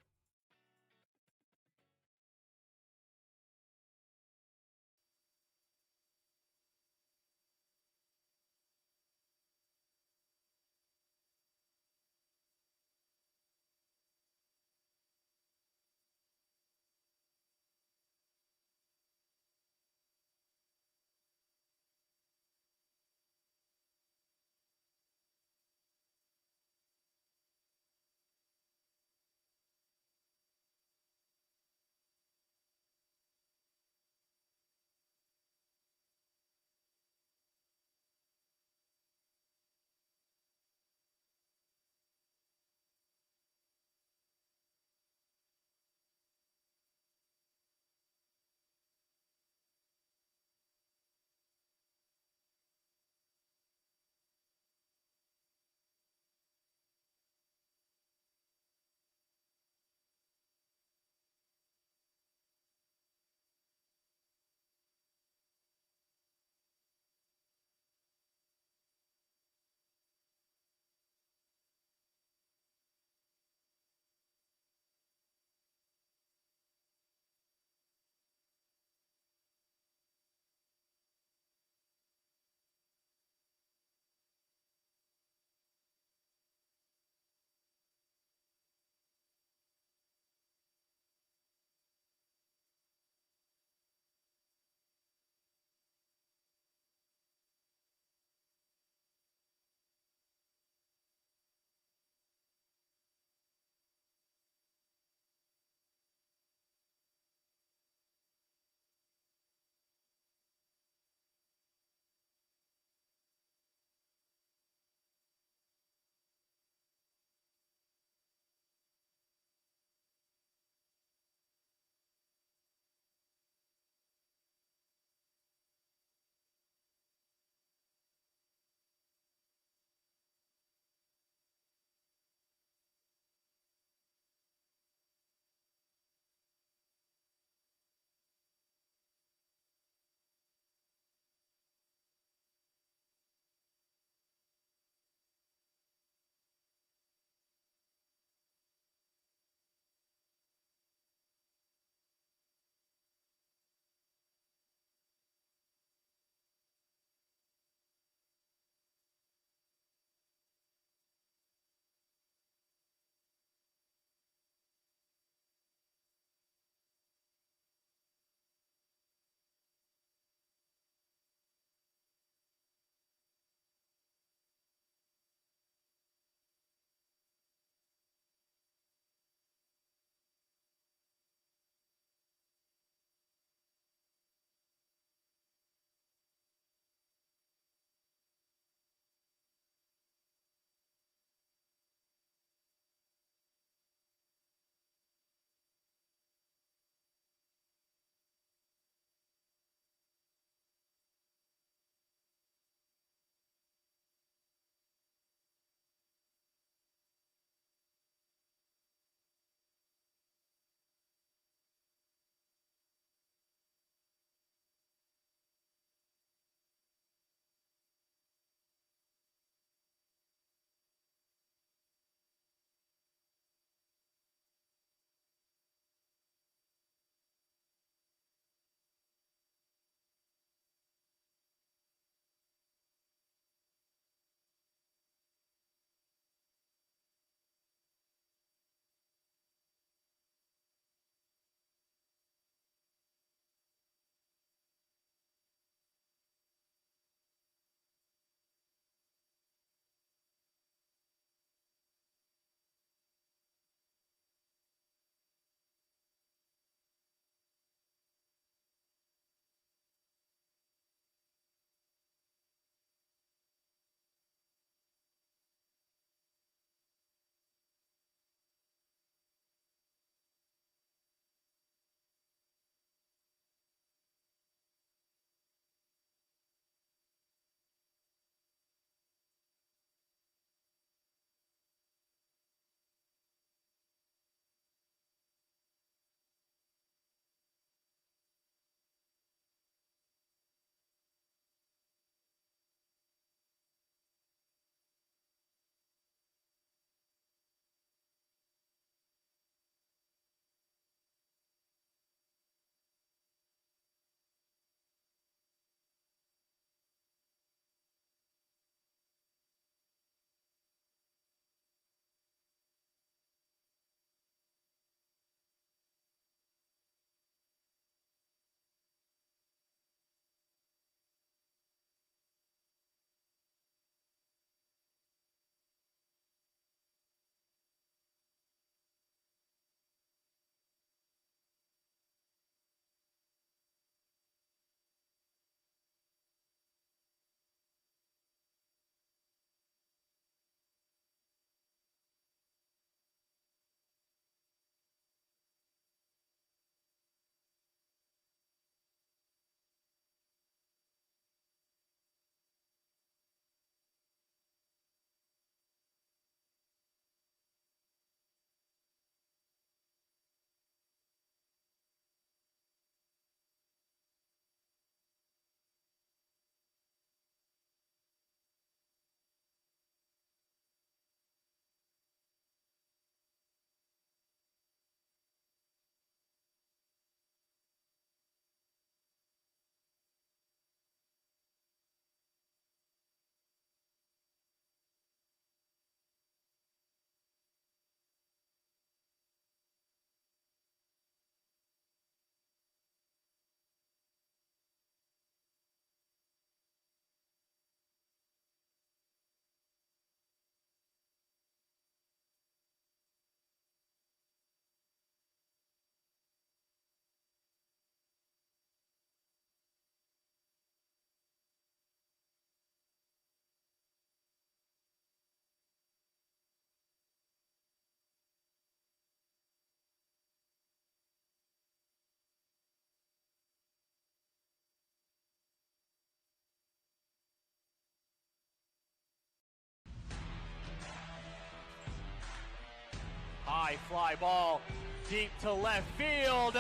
high fly ball deep to left field.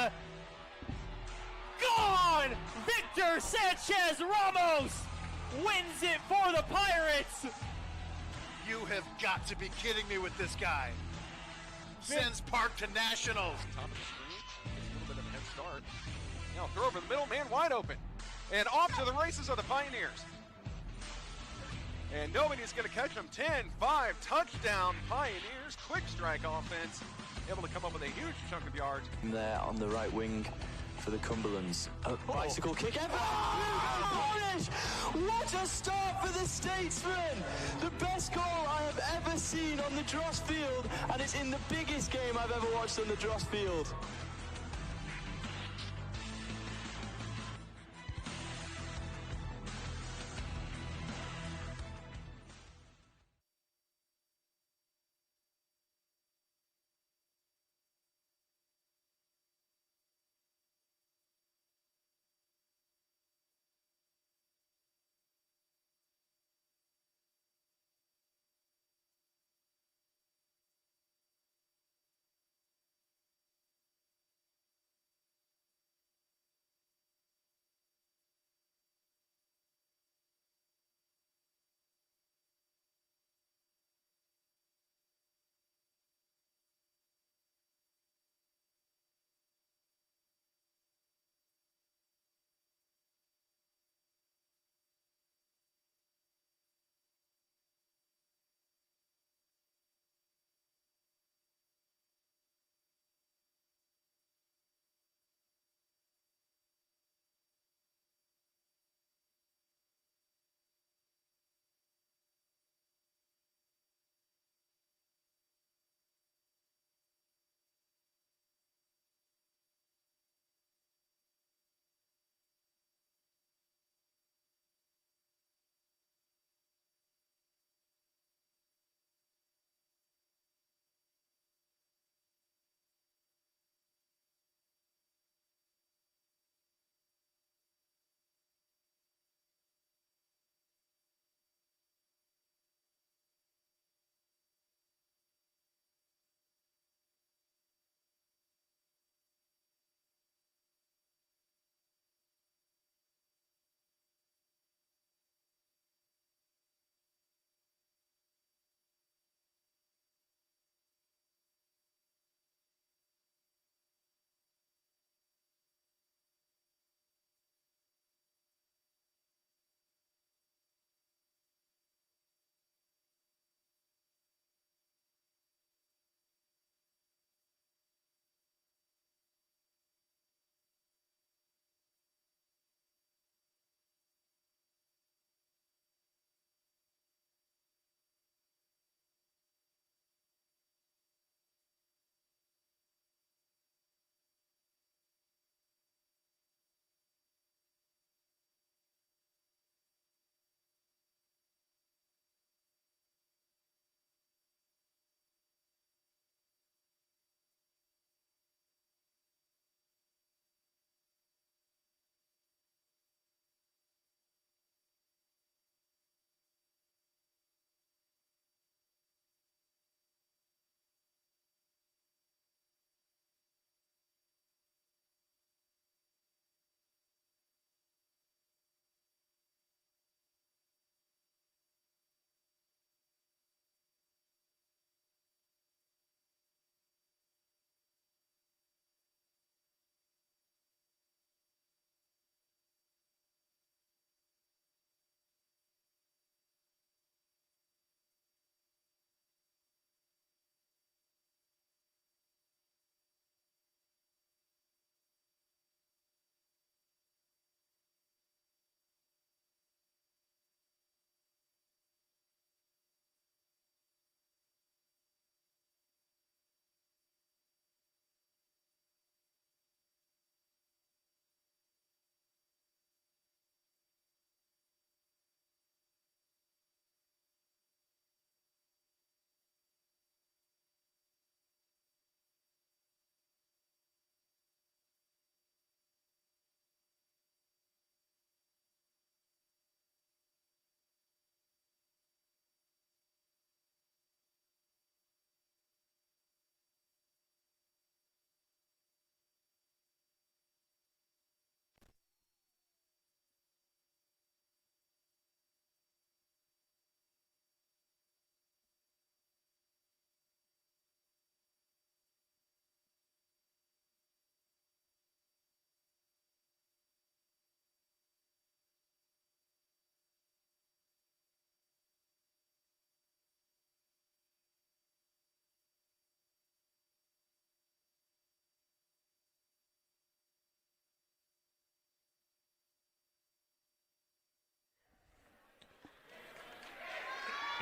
Gone! Victor Sanchez Ramos wins it for the Pirates. You have got to be kidding me with this guy. Sends Park to Nationals. Top of the screen, a little bit of a head start. Now throw over the middle, man wide open. And off to the races are the Pioneers. And nobody's going to catch them. 10-5, touchdown Pioneers. Quick strike offense. Able to come up with a huge chunk of yards. There on the right wing for the Cumberlands. A bicycle kick. Polish! What a start for the Statesman! The best goal I have ever seen on the Dross Field, and it's in the biggest game I've ever watched on the Dross Field.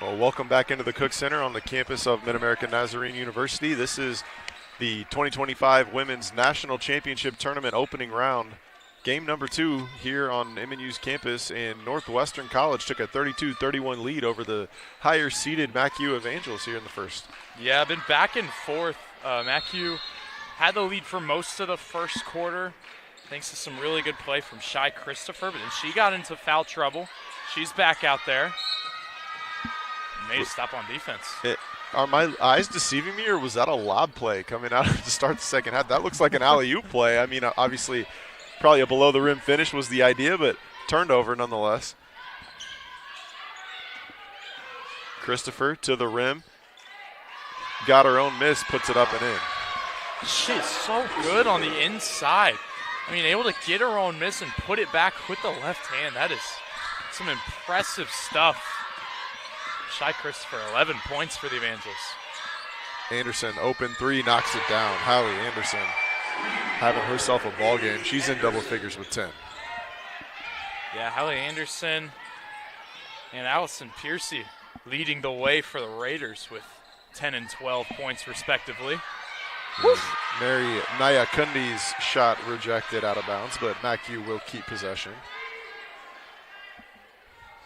Well, welcome back into the Cook Center on the campus of Mid-American Nazarene University. This is the 2025 Women's National Championship Tournament opening round. Game number 2 here on MNU's campus, and Northwestern College took a 32-31 lead over the higher-seeded MacU Evangels here in the first. Yeah, been back and forth. MacU had the lead for most of the first quarter, thanks to some really good play from Shy Christopher, but then she got into foul trouble. She's back out there. Made a stop on defense. Are my eyes deceiving me, or was that a lob play coming out to start the second half? That looks like an alley-oop play. I mean, obviously, probably a below-the-rim finish was the idea, but turned over nonetheless. Christopher to the rim. Got her own miss, puts it up and in. She's so good on the inside. I mean, able to get her own miss and put it back with the left hand. That is some impressive stuff. Shy Christopher, 11 points for the Evangels. Anderson, open 3, knocks it down. Hallie Anderson having herself a ball game. She's in double figures with 10. Yeah, Hallie Anderson and Allison Piercy leading the way for the Raiders with 10 and 12 points respectively. NAIA Kundi's shot rejected out of bounds, but MacU will keep possession.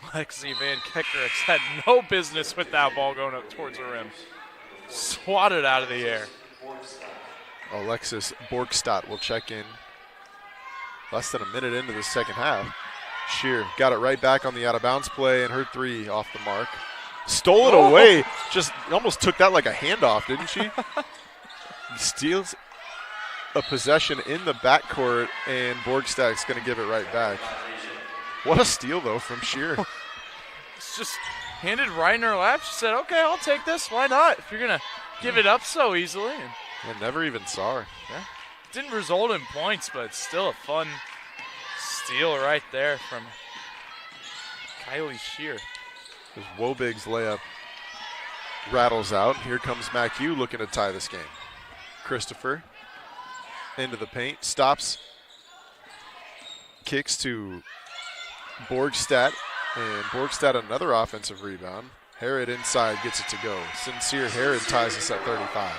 Lexi Van Kekerix had no business with that ball going up towards the rim. Swatted out of the air. Alexis Borgstadt will check in less than a minute into the second half. Shear got it right back on the out-of-bounds play, and her 3 off the mark. Stole it away. Just almost took that like a handoff, didn't she? Steals a possession in the backcourt, and Borgstadt's going to give it right back. What a steal, though, from Shear. It's just handed right in her lap. She said, okay, I'll take this. Why not? If you're going to give it up so easily. And I never even saw her. Yeah. Didn't result in points, but it's still a fun steal right there from Kylie Shear. As Wobig's layup rattles out. Here comes MacU looking to tie this game. Christopher into the paint, stops, kicks to Borgstadt, and Borgstadt another offensive rebound. Herod inside gets it to go. Sincere Herod ties us at 35.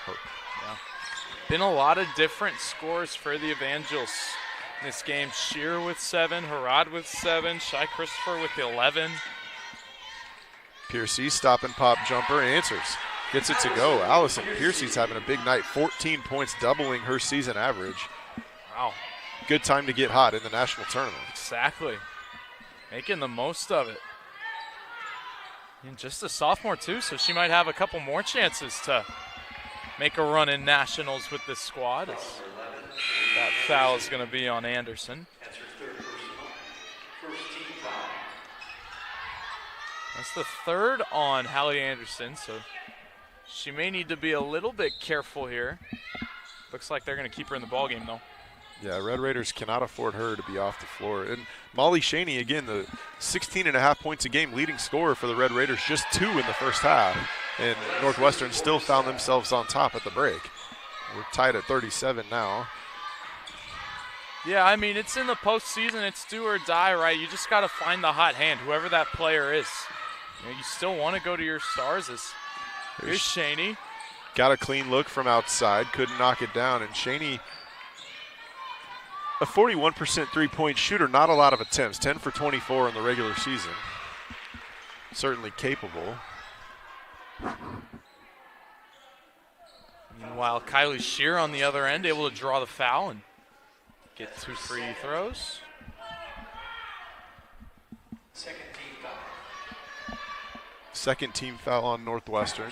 Yeah. Been a lot of different scores for the Evangels in this game. Shear with 7, Harad with 7, Shy Christopher with 11. Piercy stop and pop jumper, answers. Gets it to go. Allison Piercy's having a big night, 14 points, doubling her season average. Wow. Good time to get hot in the national tournament. Exactly. Making the most of it. And just a sophomore, too, so she might have a couple more chances to make a run in nationals with this squad. That foul is going to be on Anderson. That's the third on Hallie Anderson, so she may need to be a little bit careful here. Looks like they're going to keep her in the ballgame, though. Yeah, Red Raiders cannot afford her to be off the floor. And Molly Shaney, again, the 16.5 points a game leading scorer for the Red Raiders, just 2 in the first half. And Northwestern still found themselves on top at the break. We're tied at 37 now. Yeah, I mean, it's in the postseason. It's do or die, right? You just got to find the hot hand, whoever that player is. You still want to go to your stars. Here's Shaney. Got a clean look from outside, couldn't knock it down. And Shaney, a 41% three-point shooter, not a lot of attempts, 10 for 24 in the regular season. Certainly capable. Meanwhile, Kylie Shear on the other end, able to draw the foul and get 2 free throws. Second team foul on Northwestern.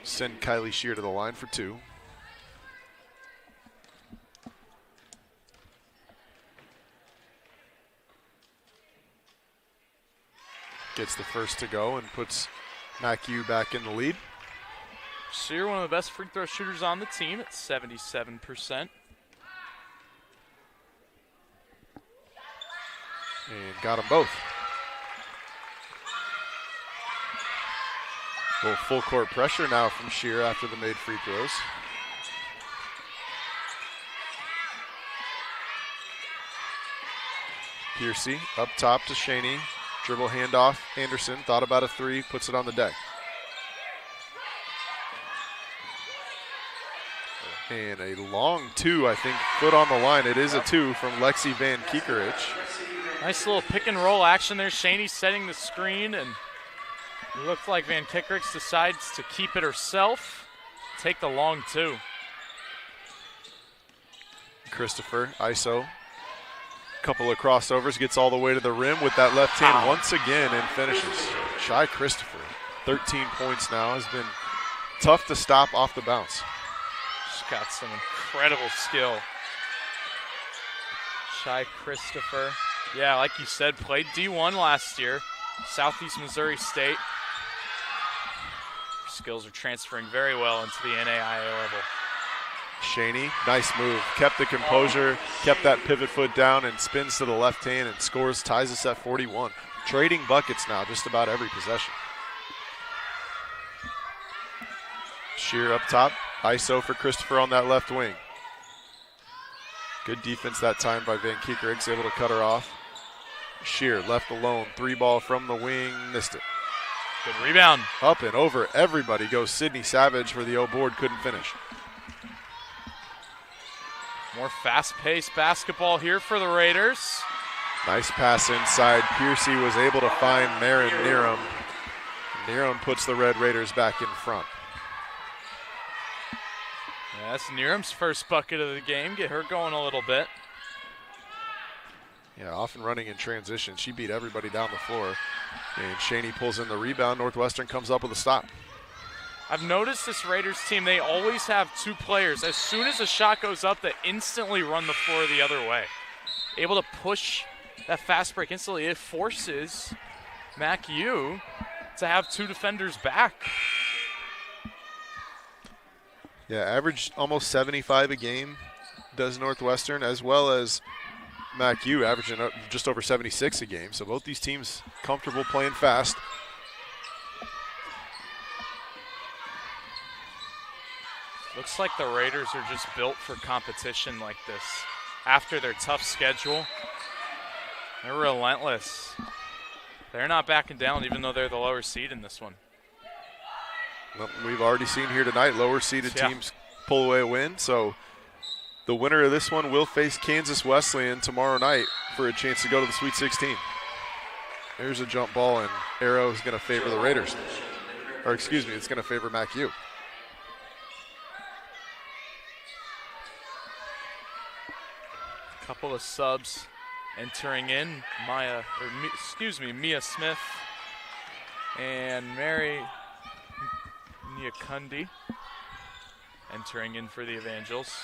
Send Kylie Shear to the line for 2. Gets the first to go and puts MacU back in the lead. Shear, one of the best free throw shooters on the team at 77%. And got them both. A little full court pressure now from Shear after the made free throws. Piercy up top to Shaney. Dribble handoff. Anderson thought about a three, puts it on the deck. And a long two, I think, foot on the line. It is a two from Lexi Van Kiekerich. Nice little pick and roll action there. Shaney setting the screen, and it looked like Van Kiekerich decides to keep it herself, take the long two. Christopher, ISO. Couple of crossovers, gets all the way to the rim with that left hand once again and finishes. Shy Christopher, 13 points now, has been tough to stop off the bounce. She's got some incredible skill. Shy Christopher, yeah, like you said, played D1 last year, Southeast Missouri State. Her skills are transferring very well into the NAIA level. Shaney, nice move, kept the composure, kept that pivot foot down and spins to the left hand and scores, ties us at 41. Trading buckets now, just about every possession. Shear up top, ISO for Christopher on that left wing. Good defense that time by Van Kiekerich, able to cut her off. Shear left alone, three ball from the wing, missed it. Good rebound. Up and over everybody goes Sydney Savage for the O board, couldn't finish. More fast-paced basketball here for the Raiders. Nice pass inside. Piercy was able to find Marin Niram. Niram puts the Red Raiders back in front. Yeah, that's Niram's first bucket of the game. Get her going a little bit. Yeah, often running in transition. She beat everybody down the floor. And Shaney pulls in the rebound. Northwestern comes up with a stop. I've noticed this Raiders team, they always have two players. As soon as a shot goes up, they instantly run the floor the other way. Able to push that fast break instantly. It forces MacU to have two defenders back. Yeah, averaged almost 75 a game does Northwestern, as well as MacU averaging just over 76 a game. So both these teams comfortable playing fast. Looks like the Raiders are just built for competition like this. After their tough schedule, they're relentless. They're not backing down even though they're the lower seed in this one. Well, we've already seen here tonight lower seeded teams pull away a win. So the winner of this one will face Kansas Wesleyan tomorrow night for a chance to go to the Sweet 16. There's a jump ball, and arrow is going to favor the Raiders. Or excuse me, it's going to favor MacU. Couple of subs entering in. Mia Smith and Mary Nyakundi entering in for the Evangels.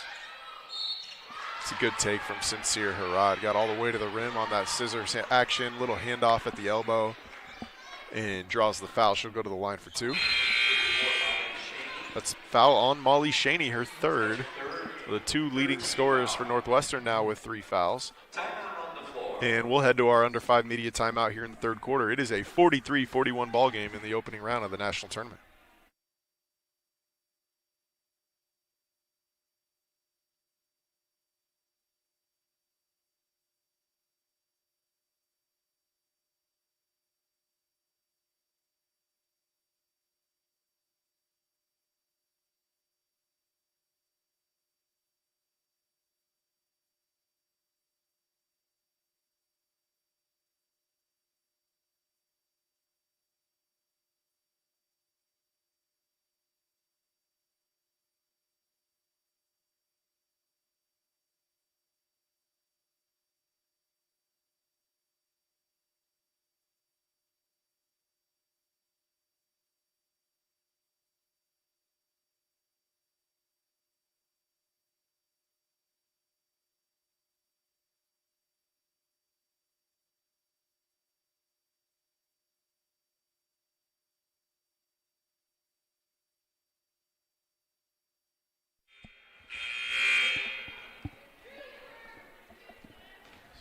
It's a good take from Sincere Harad. Got all the way to the rim on that scissors action, little handoff at the elbow, and draws the foul. She'll go to the line for two. That's foul on Molly Shaney, her third. The two leading scorers for Northwestern now with 3 fouls. And we'll head to our under 5 media timeout here in the third quarter. It is a 43-41 ball game in the opening round of the national tournament.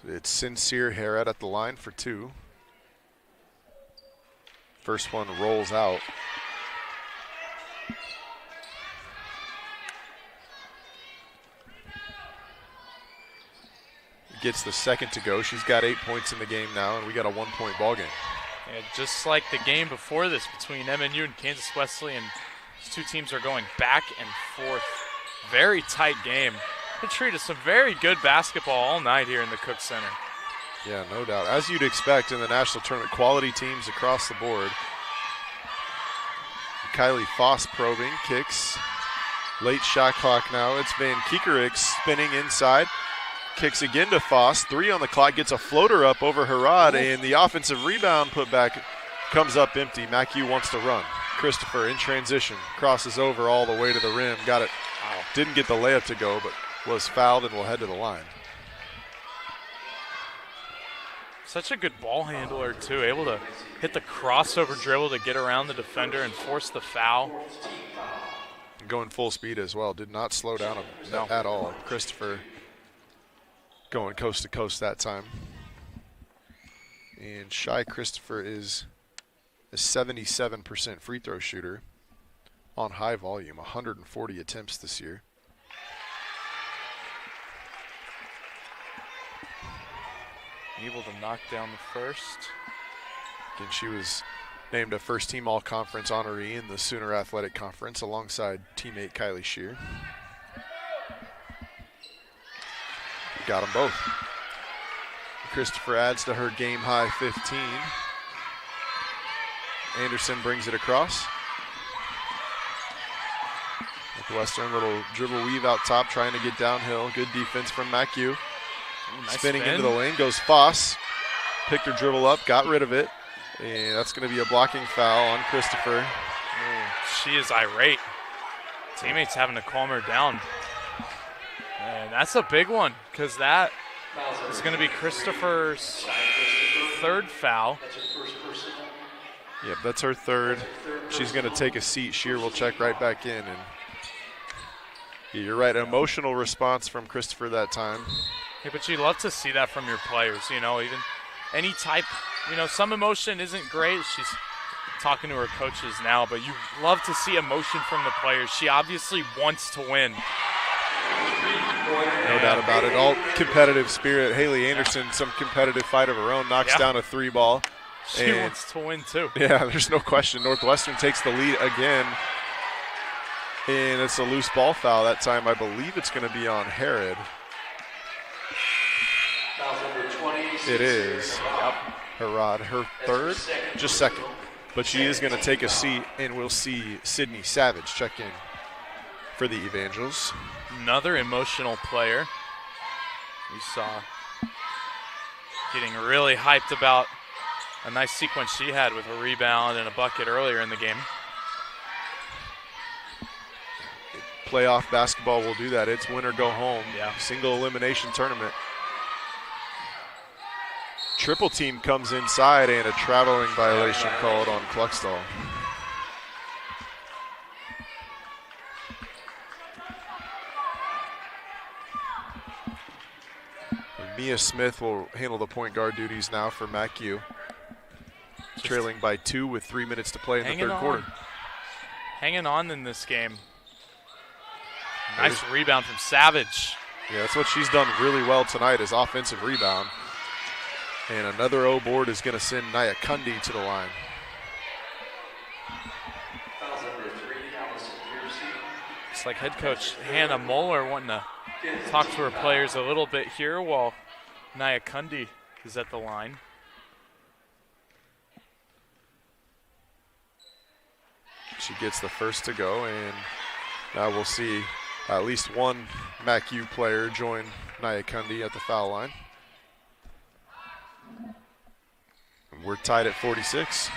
It's Sincere Harad at the line for two. First one rolls out. Gets the second to go. She's got 8 points in the game now, and we got a 1-point ball game. And just like the game before this between MNU and Kansas Wesleyan, these two teams are going back and forth. Very tight game. They treated some very good basketball all night here in the Cook Center. Yeah, no doubt. As you'd expect in the national tournament, quality teams across the board. Kylie Foss probing, kicks. Late shot clock now. It's Van Kiekerik spinning inside. Kicks again to Foss. 3 on the clock. Gets a floater up over Harad, and the offensive rebound put back comes up empty. MacU wants to run. Christopher in transition. Crosses over all the way to the rim. Got it. Didn't get the layup to go, but was fouled and will head to the line. Such a good ball handler, too. Able to hit the crossover dribble to get around the defender and force the foul. Going full speed as well. Did not slow down at all. Christopher going coast to coast that time. And Shy Christopher is a 77% free throw shooter on high volume, 140 attempts this year. Able to knock down the first. Again, she was named a first-team all-conference honoree in the Sooner Athletic Conference alongside teammate Kylie Shear. Got them both. Christopher adds to her game-high 15. Anderson brings it across. Northwestern, little dribble weave out top, trying to get downhill. Good defense from MacU. Nice Spinning spin. into the lane goes Foss. Picked her dribble up, got rid of it. And that's going to be a blocking foul on Christopher. She is irate. Teammates having to calm her down. And that's a big one, because that is going to be Christopher's third foul. Yep, that's her third. She's going to take a seat. Shear will check right back in. And yeah, you're right, an emotional response from Christopher that time. Yeah, but you love to see that from your players, you know, even any type, you know, some emotion isn't great. She's talking to her coaches now, but you love to see emotion from the players. She obviously wants to win. No doubt about it. All competitive spirit. Haley Anderson, some competitive fight of her own, knocks down a 3 ball. She wants to win too. Yeah, there's no question. Northwestern takes the lead again. And it's a loose ball foul that time. I believe it's going to be on Herod. It is. Yep. Harad, her third, just second. But she is going to take a seat, and we'll see Sydney Savage check in for the Evangels. Another emotional player. We saw getting really hyped about a nice sequence she had with a rebound and a bucket earlier in the game. Playoff basketball will do that. It's win or go home. Yeah. Single elimination tournament. Triple team comes inside and a traveling violation called on Kluckstall. Mia Smith will handle the point guard duties now for MacU. Trailing by 2 with 3 minutes to play in the third quarter. Hanging on in this game. Nice rebound from Savage. Yeah, that's what she's done really well tonight is offensive rebound. And another O board is going to send NAIA Kunde to the line. It's like head coach Hannah Moeller wanting to talk to her players a little bit here while NAIA Kunde is at the line. She gets the first to go, and now we'll see at least one MacU player join NAIA Kunde at the foul line. We're tied at 46.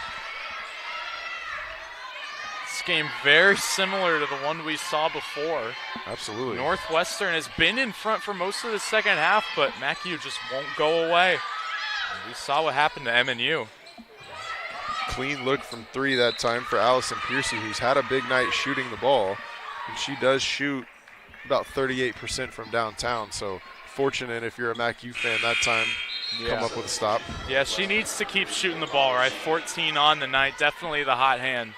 This game very similar to the one we saw before. Absolutely. Northwestern has been in front for most of the second half, but MacU just won't go away. And we saw what happened to MNU. Clean look from 3 that time for Allison Piercy, who's had a big night shooting the ball. And she does shoot about 38% from downtown, so fortunate if you're a MacU fan that time. Come up with a stop. Yeah, she needs to keep shooting the ball, right? 14 on the night, definitely the hot hand.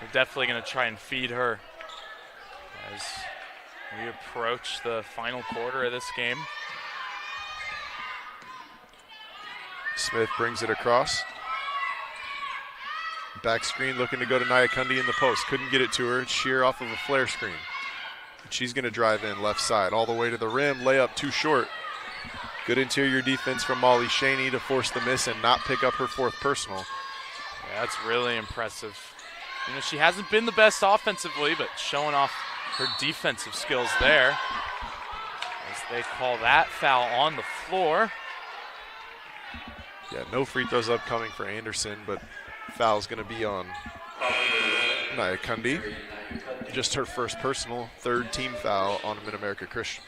We're definitely going to try and feed her as we approach the final quarter of this game. Smith brings it across. back screen looking to go to NAIA Kundi in the post. Couldn't get it to her. It's Shear off of a flare screen. She's going to drive in left side all the way to the rim. Layup too short. Good interior defense from Molly Shaney to force the miss and not pick up her 4th personal. Yeah, that's really impressive. You know, she hasn't been the best offensively, but showing off her defensive skills there. As they call that foul on the floor. Yeah, no free throws upcoming for Anderson, but foul's going to be on NAIA Kundi. Just her 1st personal, 3rd team foul on Mid-America Christian.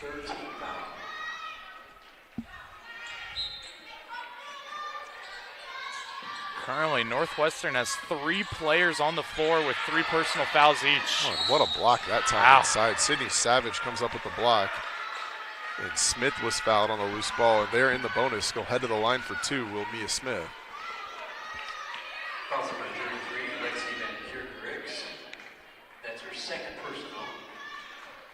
Currently, Northwestern has 3 players on the floor with 3 personal fouls each. Oh, what a block that time inside. Sydney Savage comes up with the block. And Smith was fouled on the loose ball, and they're in the bonus. Go head to the line for 2, will Mia Smith. Foul number 33, Lexi Van Kierkerix. That's her 2nd personal.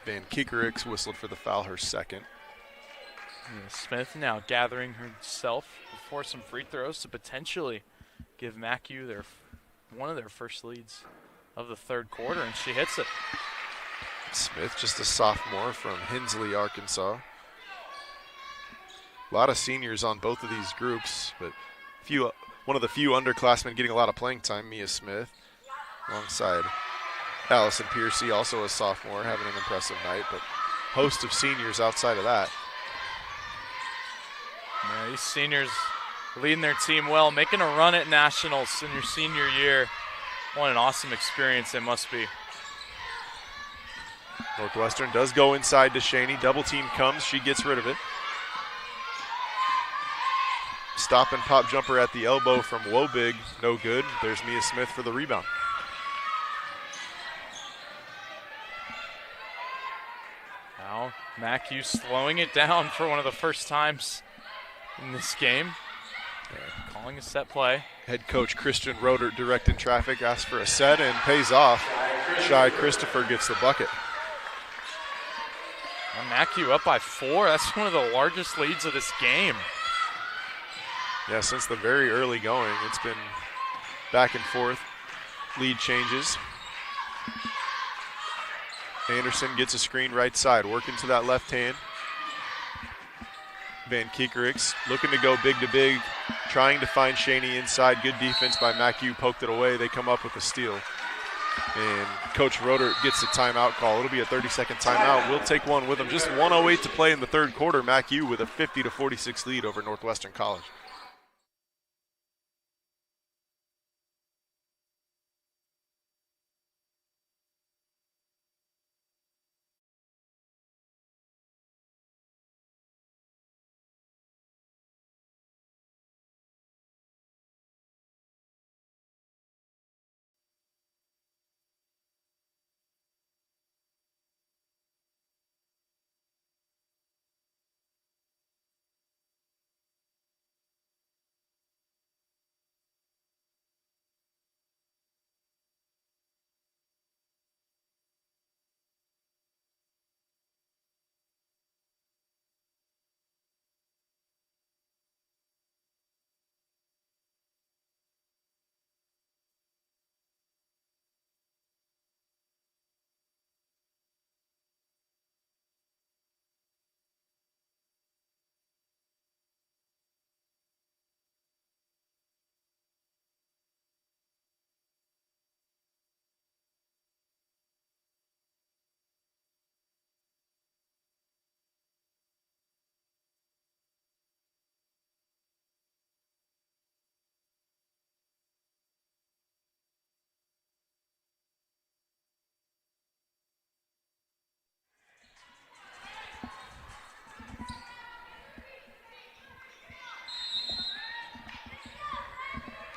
Van Kiekerix whistled for the foul, her 2nd. Yeah, Smith now gathering herself before some free throws to potentially give MacU one of their first leads of the 3rd quarter, and she hits it. Smith, just a sophomore from Hensley, Arkansas. A lot of seniors on both of these groups, but one of the few underclassmen getting a lot of playing time, Mia Smith, alongside Allison Piercy, also a sophomore, having an impressive night, but host of seniors outside of that. Yeah, these seniors leading their team well, making a run at nationals in your senior year. What an awesome experience it must be. Northwestern does go inside to Shaney. Double team comes. She gets rid of it. Stop and pop jumper at the elbow from Wobig. No good. There's Mia Smith for the rebound. Now MacU slowing it down for one of the first times in this game. Yeah, calling a set play. Head coach Christian Roeder directing traffic, asks for a set and pays off. Shy Christopher gets the bucket. And MacU up by 4. That's one of the largest leads of this game. Yeah, since the very early going, it's been back and forth. Lead changes. Anderson gets a screen right side, working to that left hand. Van Kiekerix looking to go big to big, trying to find Shaney inside. Good defense by MacU, poked it away. They come up with a steal. And Coach Roeder gets a timeout call. It'll be a 30-second timeout. We'll take one with them. Just 1:08 to play in the 3rd quarter. MacU with a 50-46 lead over Northwestern College.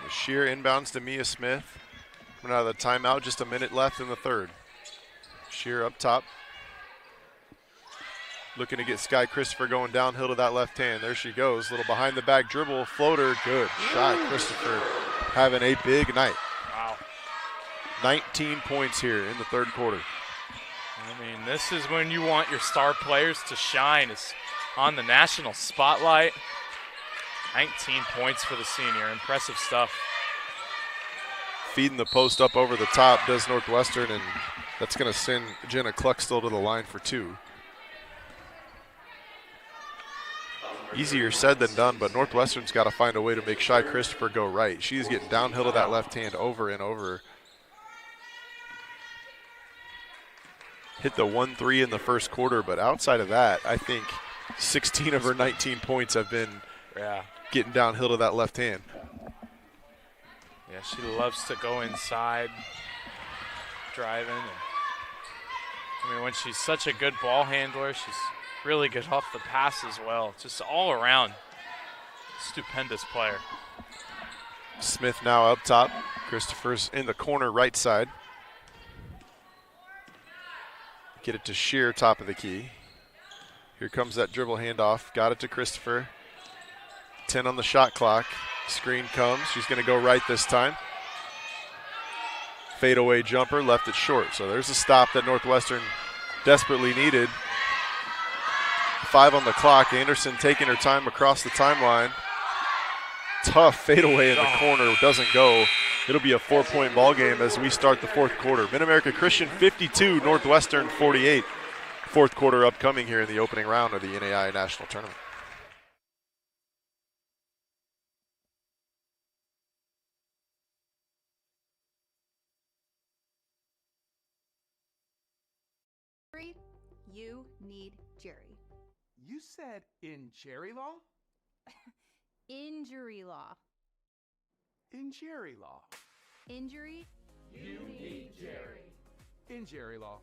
Sheer inbounds to Mia Smith. Coming out of the timeout, just a minute left in the 3rd. Sheer up top. Looking to get Sky Christopher going downhill to that left hand. There she goes. Little behind the back dribble, floater, good shot. Christopher having a big night. Wow. 19 points here in the 3rd quarter. I mean, this is when you want your star players to shine, is on the national spotlight. 19 points for the senior. Impressive stuff. feeding the post up over the top, does Northwestern, and that's going to send Jenna Cluckstill to the line for 2. Easier said than done, but Northwestern's got to find a way to make Shy Christopher go right. She's getting downhill to that left hand over and over. Hit the 1-3 in the first quarter, but outside of that, I think 16 of her 19 points have been getting downhill to that left hand. Yeah, she loves to go inside, driving. And, I mean, when she's such a good ball handler, she's really good off the pass as well. Just all around, stupendous player. Smith now up top. Christopher's in the corner right side. Get it to Shear, top of the key. Here comes that dribble handoff. Got it to Christopher. 10 on the shot clock. Screen comes. She's going to go right this time. Fadeaway jumper, left it short. So there's a stop that Northwestern desperately needed. 5 on the clock. Anderson taking her time across the timeline. Tough fadeaway in the corner. Doesn't go. It'll be a 4-point ball game as we start the fourth quarter. Mid-America Christian 52, Northwestern 48. Fourth quarter upcoming here in the opening round of the NAIA National Tournament. You need Jerry. You said in Jerry law? Injury law. In Jerry law. Injury. You need Jerry. In Jerry law.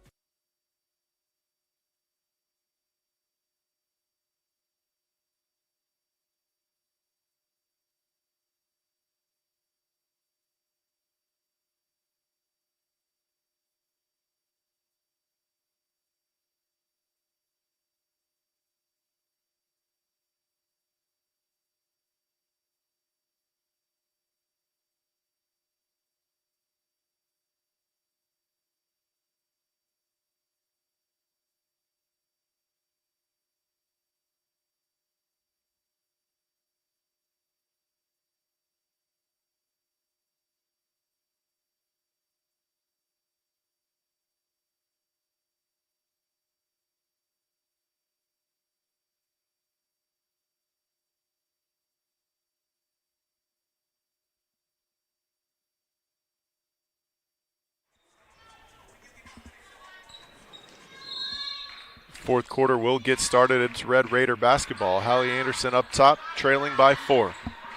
Fourth quarter will get started. It's Red Raider basketball. Hallie Anderson up top, trailing by 4.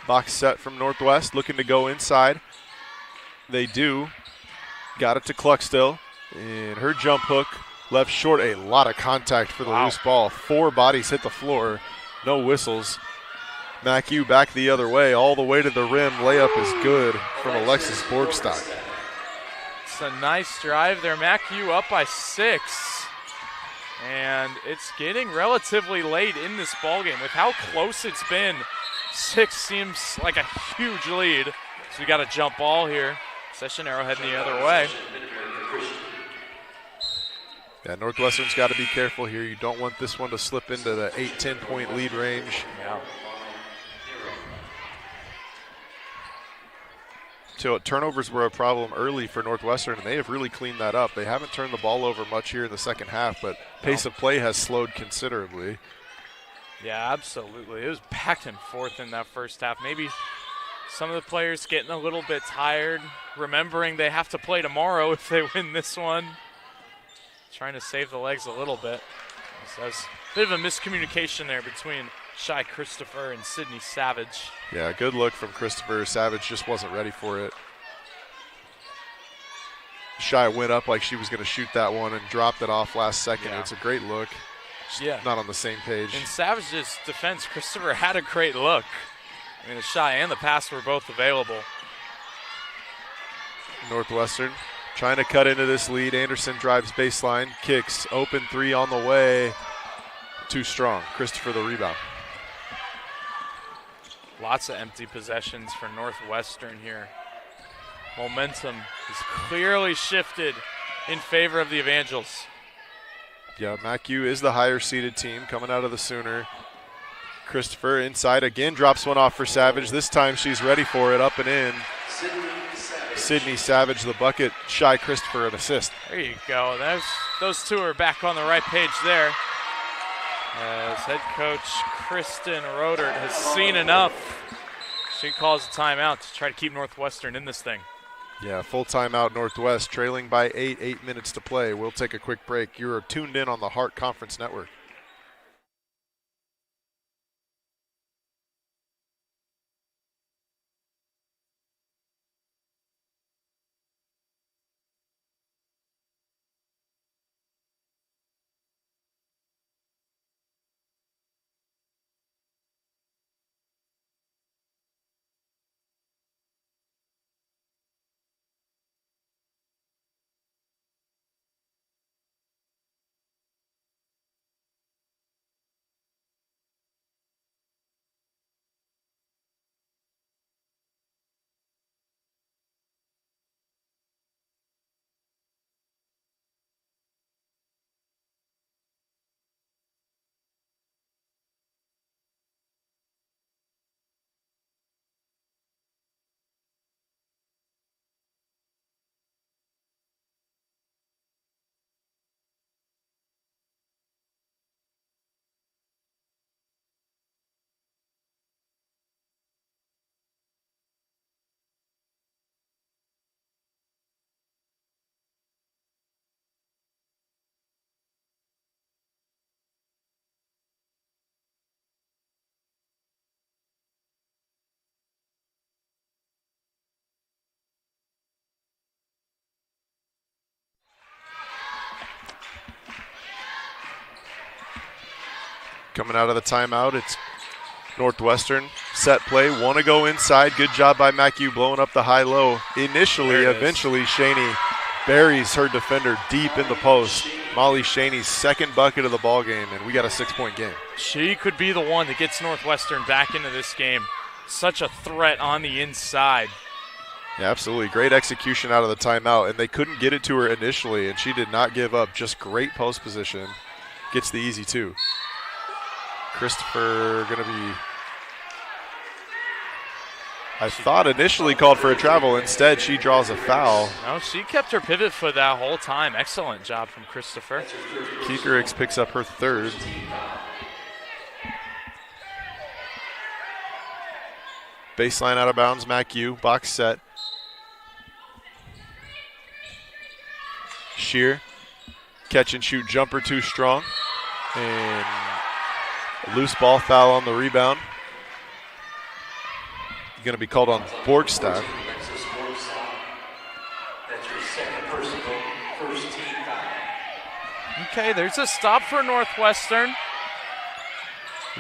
Box set from Northwest, looking to go inside. They do. Got it to Cluckstill. And her jump hook left short. A lot of contact for the loose ball. 4 bodies hit the floor. No whistles. MacU back the other way, all the way to the rim. Layup is good from Alexis Borgstock. It's a nice drive there. MacU up by 6. And it's getting relatively late in this ballgame. With how close it's been, 6 seems like a huge lead. So we got a jump ball here. Session arrow heading the other way. Yeah, Northwestern's got to be careful here. You don't want this one to slip into the 8-10 point lead range. Yeah. So turnovers were a problem early for Northwestern, and they have really cleaned that up. They haven't turned the ball over much here in the second half, but pace of play has slowed considerably. Yeah, absolutely. It was back and forth in that first half. Maybe some of the players getting a little bit tired, remembering they have to play tomorrow if they win this one. Trying to save the legs a little bit. So there's a bit of a miscommunication there between Shy Christopher and Sydney Savage. Yeah, good look from Christopher. Savage just wasn't ready for it. Shy went up like she was going to shoot that one and dropped it off last second. Yeah. It's a great look. Just not on the same page. In Savage's defense, Christopher had a great look. I mean, the Shy and the pass were both available. Northwestern trying to cut into this lead. Anderson drives baseline, kicks, open 3 on the way. Too strong. Christopher the rebound. Lots of empty possessions for Northwestern here. Momentum is clearly shifted in favor of the Evangels. Yeah, MacU is the higher seeded team coming out of the Sooner. Christopher inside again, drops one off for Savage. This time she's ready for it, up and in. Sydney Savage, the bucket, shy Christopher an assist. There you go. Those two are back on the right page there. As head coach Kristen Rodert has seen enough. She calls a timeout to try to keep Northwestern in this thing. Yeah, full timeout Northwest, trailing by 8 minutes to play. We'll take a quick break. You're tuned in on the Hart Conference Network. Coming out of the timeout, it's Northwestern. Set play, want to go inside. Good job by MacU blowing up the high-low. Initially, eventually, Shaney buries her defender deep in the post. Molly Shaney's second bucket of the ball game, and we got a 6-point game. She could be the one that gets Northwestern back into this game. Such a threat on the inside. Yeah, absolutely. Great execution out of the timeout, and they couldn't get it to her initially, and she did not give up. Just great post position. Gets the easy two. Christopher going to be, I thought initially called for a travel. Instead, she draws a foul. No, she kept her pivot foot that whole time. Excellent job from Christopher. Keekerix picks up her third. Baseline out of bounds, MacU, box set. Shear, catch and shoot jumper too strong. And loose ball foul on the rebound. Going to be called on Borgstad. Okay, there's a stop for Northwestern.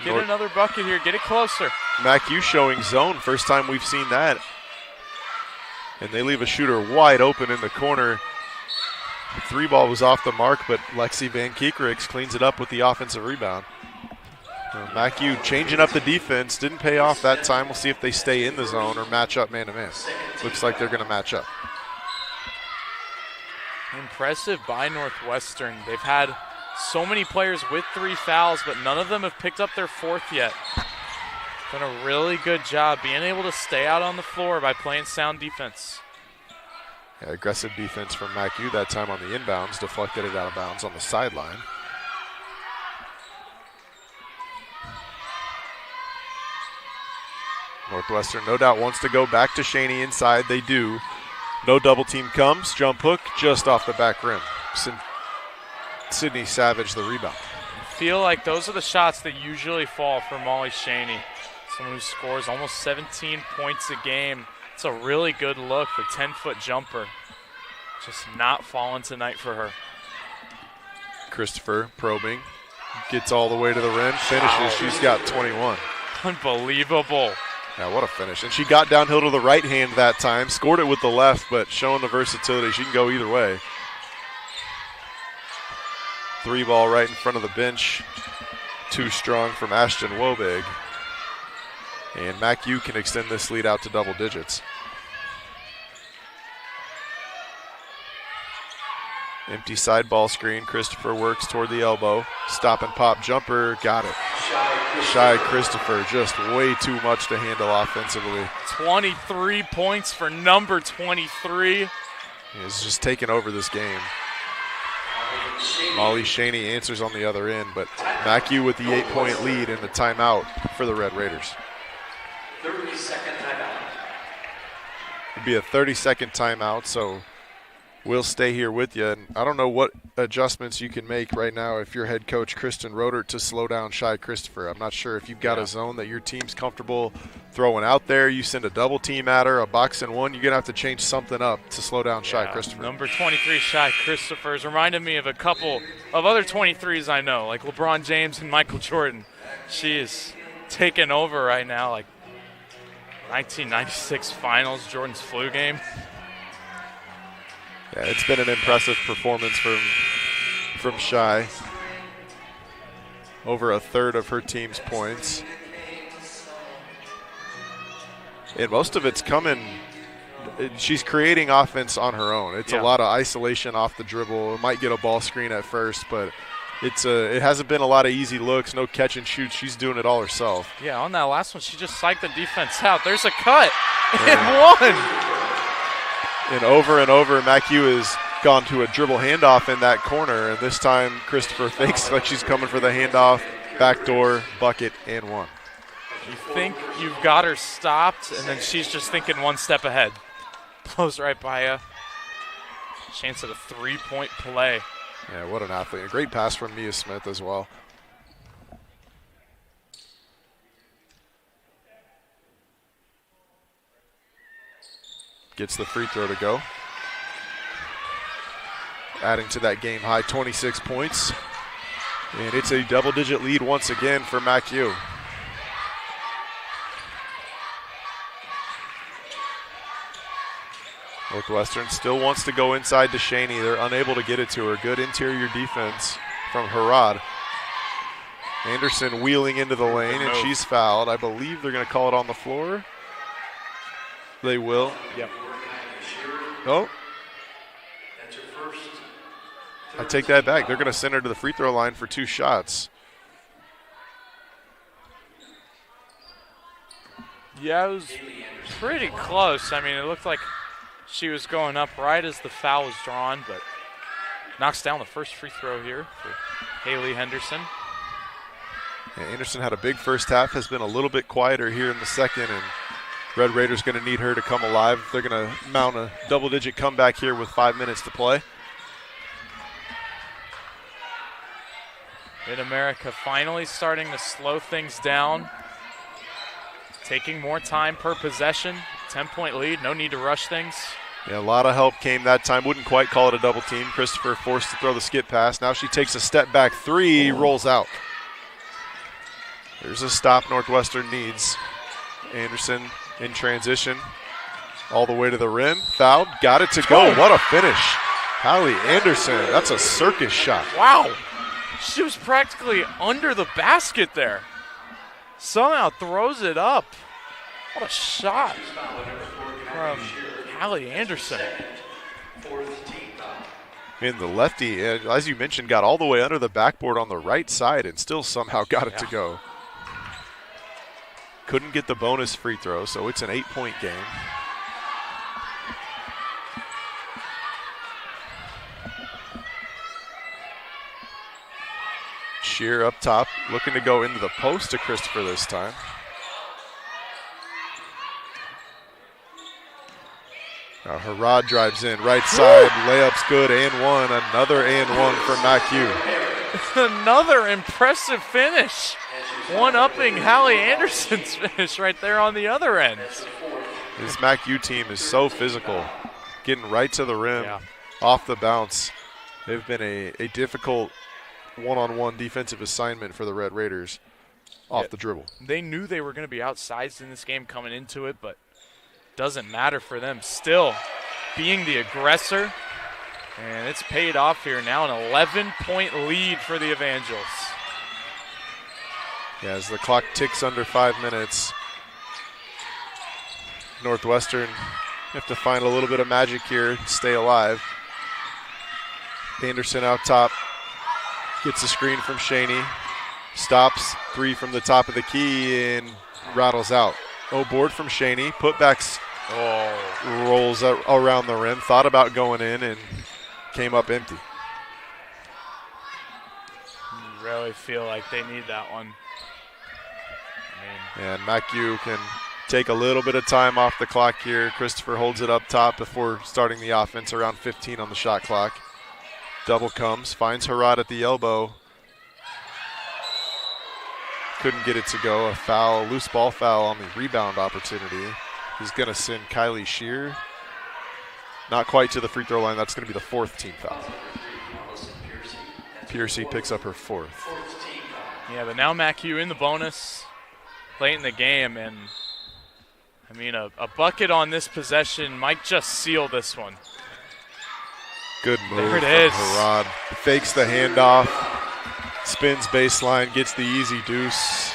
Get another bucket here. Get it closer. MacU showing zone. First time we've seen that. And they leave a shooter wide open in the corner. The three ball was off the mark, but Lexi Van Keekerix cleans it up with the offensive rebound. MacU changing up the defense. Didn't pay off that time. We'll see if they stay in the zone or match up man-to-man. Looks like they're going to match up. Impressive by Northwestern. They've had so many players with 3 fouls, but none of them have picked up their 4th yet. Done a really good job being able to stay out on the floor by playing sound defense. Yeah, aggressive defense from MacU that time on the inbounds. Deflected it out of bounds on the sideline. Northwestern no doubt wants to go back to Shaney inside. They do. No double team comes. Jump hook just off the back rim. Sydney Savage the rebound. I feel like those are the shots that usually fall for Molly Shaney. Someone who scores almost 17 points a game. It's a really good look. The 10-foot jumper. Just not falling tonight for her. Christopher probing. Gets all the way to the rim. Finishes. Wow. She's got 21. Unbelievable. Yeah, what a finish. And she got downhill to the right hand that time. Scored it with the left, but showing the versatility. She can go either way. 3 ball right in front of the bench. Too strong from Ashton Wobig. And MacU can extend this lead out to double digits. Empty side ball screen. Christopher works toward the elbow. Stop and pop jumper. Got it. Shy Christopher, just way too much to handle offensively. 23 points for number 23. He's just taking over this game. Molly Shaney answers on the other end, but MacU with the 8-point lead and the timeout for the Red Raiders. 30-second timeout. It'd be a 30-second timeout, so we'll stay here with you. And I don't know what adjustments you can make right now if you're head coach Kristen Rodert to slow down Shy Christopher. I'm not sure if you've got a zone that your team's comfortable throwing out there. You send a double team at her, a box and one. You're going to have to change something up to slow down Shy Christopher. Number 23, Shy Christopher's reminded me of a couple of other 23s I know, like LeBron James and Michael Jordan. She is taking over right now, like 1996 finals, Jordan's flu game. Yeah, it's been an impressive performance from Shy. Over a third of her team's points. And most of it's coming, she's creating offense on her own. It's a lot of isolation off the dribble. It might get a ball screen at first, but it hasn't been a lot of easy looks, no catch and shoot. She's doing it all herself. Yeah, on that last one, she just psyched the defense out. There's a cut and one. And over, MacU has gone to a dribble handoff in that corner, and this time Christopher fakes like she's coming for the handoff, backdoor, bucket, and one. You think you've got her stopped, and then she's just thinking one step ahead. Blows right by you. Chance at a three-point play. Yeah, what an athlete. A great pass from Mia Smith as well. Gets the free throw to go. Adding to that game high 26 points. And it's a double-digit lead once again for MacU. Northwestern still wants to go inside to Shaney. They're unable to get it to her. Good interior defense from Harrod. Anderson wheeling into the lane, and she's fouled. I believe they're going to call it on the floor. They will. Yep. Oh. I take that back. They're going to send her to the free throw line for 2 shots. Yeah, it was pretty close. I mean, it looked like she was going up right as the foul was drawn, but knocks down the first free throw here for Haley Henderson. Yeah, Anderson had a big first half, has been a little bit quieter here in the second, and Red Raiders going to need her to come alive. They're going to mount a double-digit comeback here with 5 minutes to play. Mid-America finally starting to slow things down. Taking more time per possession. 10-point lead, no need to rush things. Yeah, a lot of help came that time. Wouldn't quite call it a double team. Christopher forced to throw the skip pass. Now she takes a step back three, rolls out. There's a stop Northwestern needs. Anderson in transition all the way to the rim. Fouled, got it to go. What a finish. Hallie Anderson, that's a circus shot. Wow. She was practically under the basket there. Somehow throws it up. What a shot from Hallie Anderson. And the lefty, as you mentioned, got all the way under the backboard on the right side and still somehow got it to go. Couldn't get the bonus free throw, so it's an 8-point game. Shear up top, looking to go into the post to Christopher this time. Now Harrod drives in, right side, layup's good, and one. Another and one for MacU. Another impressive finish. One-upping Hallie Anderson's finish right there on the other end. This MacU team is so physical, getting right to the rim, off the bounce. They've been a difficult one-on-one defensive assignment for the Red Raiders off the dribble. They knew they were going to be outsized in this game coming into it, but doesn't matter for them. Still being the aggressor, and it's paid off here now. An 11-point lead for the Evangels. Yeah, as the clock ticks under 5 minutes, Northwestern have to find a little bit of magic here, stay alive. Anderson out top. Gets a screen from Shaney. Stops, 3 from the top of the key, and rattles out. Board from Shaney. Putbacks rolls around the rim. Thought about going in and came up empty. You really feel like they need that one. And MacU can take a little bit of time off the clock here. Christopher holds it up top before starting the offense, around 15 on the shot clock. Double comes, finds Harad at the elbow. Couldn't get it to go. A foul, loose ball foul on the rebound opportunity. He's going to send Kylie Shear. Not quite to the free throw line. That's going to be the 4th team foul. Piercy picks up her 4th. Yeah, but now MacU in the bonus late in the game, and I mean a bucket on this possession might just seal this one. Good move there it from is. Harad. Fakes the handoff, spins baseline, gets the easy deuce,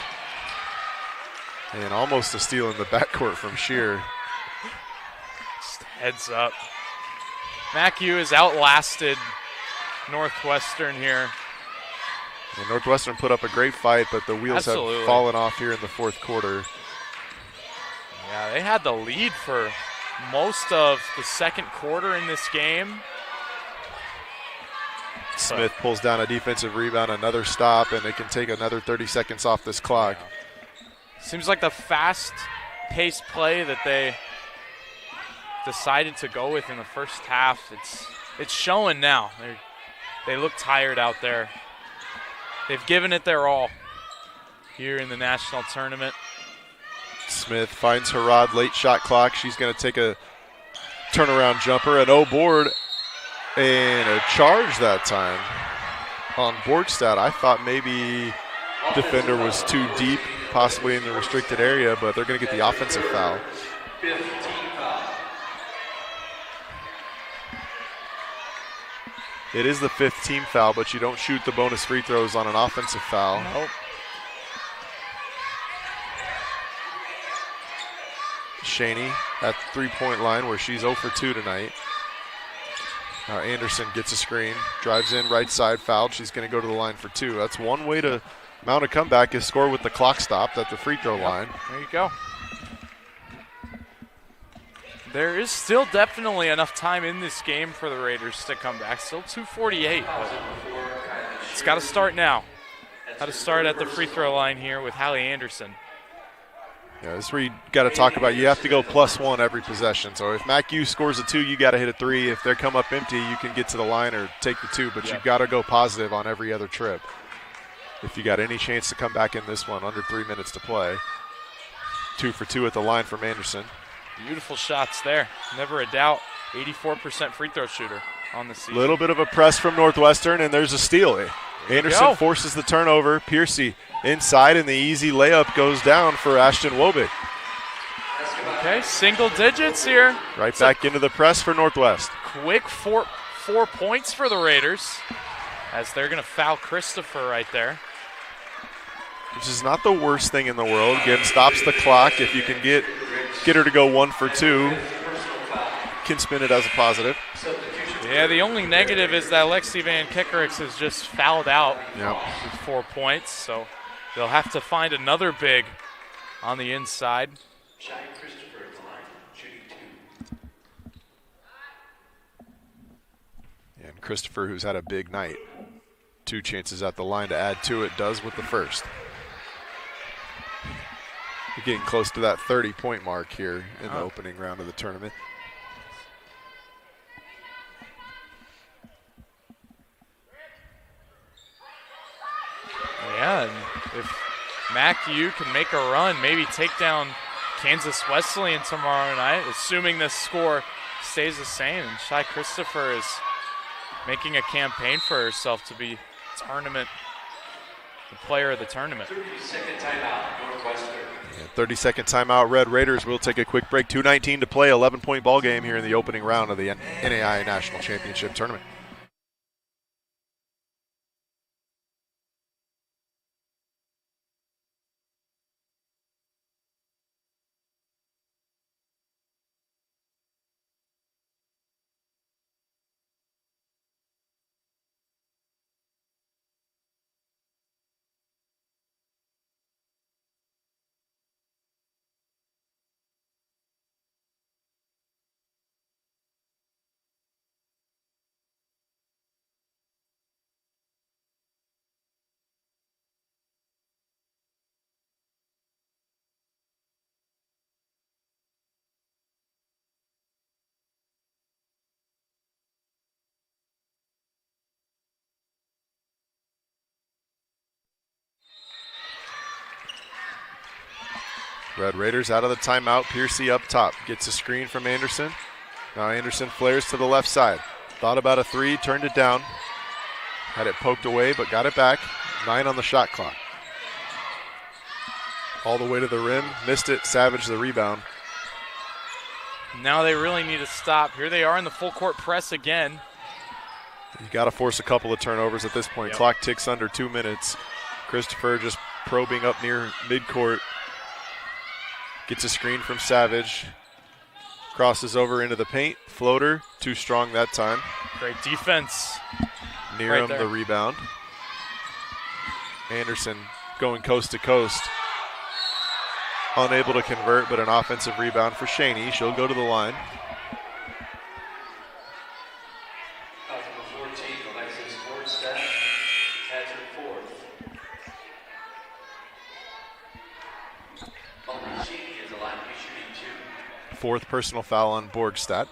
and almost a steal in the backcourt from Shear. Just heads up. MacU has outlasted Northwestern here. And Northwestern put up a great fight, but the wheels have fallen off here in the 4th quarter. Yeah, they had the lead for most of the 2nd quarter in this game. Smith pulls down a defensive rebound, another stop, and they can take another 30 seconds off this clock. Seems like the fast-paced play that they decided to go with in the first half, it's showing now. They look tired out there. They've given it their all here in the national tournament. Smith finds Harad, late shot clock. She's going to take a turnaround jumper, an board, and a charge that time on Borgstad. I thought maybe defender was too deep, possibly in the restricted area, but they're going to get the offensive foul. 15 foul. It is the 5th team foul, but you don't shoot the bonus free throws on an offensive foul. Nope. Shaney at the 3-point line where she's 0 for 2 tonight. Anderson gets a screen, drives in, right side, fouled. She's going to go to the line for 2. That's one way to mount a comeback, is score with the clock stopped at the free throw line. There you go. There is still definitely enough time in this game for the Raiders to come back. Still 2:48, but it's got to start now. Got to start at the free throw line here with Hallie Anderson. Yeah, this is where you got to talk about, you have to go +1 every possession. So if MacU scores a 2, you got to hit a 3. If they come up empty, you can get to the line or take the 2, but you've got to go positive on every other trip if you got any chance to come back in this one under 3 minutes to play. 2 for 2 at the line from Anderson. Beautiful shots there. Never a doubt. 84% free throw shooter on the season. Little bit of a press from Northwestern, and there's a steal. Anderson forces the turnover. Piercy inside, and the easy layup goes down for Ashton Wobig. Okay, single digits here. Right back into the press for Northwest. Quick four points for the Raiders as they're going to foul Christopher right there. Which is not the worst thing in the world. Again, stops the clock. If you can get her to go 1 for 2, can spin it as a positive. Yeah, the only negative is that Lexi Van Kickerix has just fouled out with 4 points, so they'll have to find another big on the inside. And Christopher, who's had a big night. 2 chances at the line to add to it, does with the first. We're getting close to that 30-point mark here in the opening round of the tournament. Yeah, and if MacU can make a run, maybe take down Kansas Wesleyan tomorrow night, assuming this score stays the same. And Shai Christopher is making a campaign for herself to be the player of the tournament. 30-second timeout, Northwestern. 30-second timeout, Red Raiders. We'll take a quick break. 2:19 to play, 11-point ball game here in the opening round of the NAIA National Championship Tournament. Red Raiders out of the timeout. Piercy up top. Gets a screen from Anderson. Now Anderson flares to the left side. Thought about a three, turned it down. Had it poked away, but got it back. 9 on the shot clock. All the way to the rim. Missed it. Savage the rebound. Now they really need to stop. Here they are in the full court press again. You got to force a couple of turnovers at this point. Yep. Clock ticks under 2 minutes. Christopher just probing up near midcourt. Gets a screen from Savage. Crosses over into the paint. Floater. Too strong that time. Great defense. Near Right him there. the rebound. Anderson going coast to coast. Unable to convert, but an offensive rebound for Shaney. She'll go to the line. Foul number 14, Alexis Bornstedt, has her fourth. Only Shaney is allowed to be shooting 2. Fourth personal foul on Borgstadt.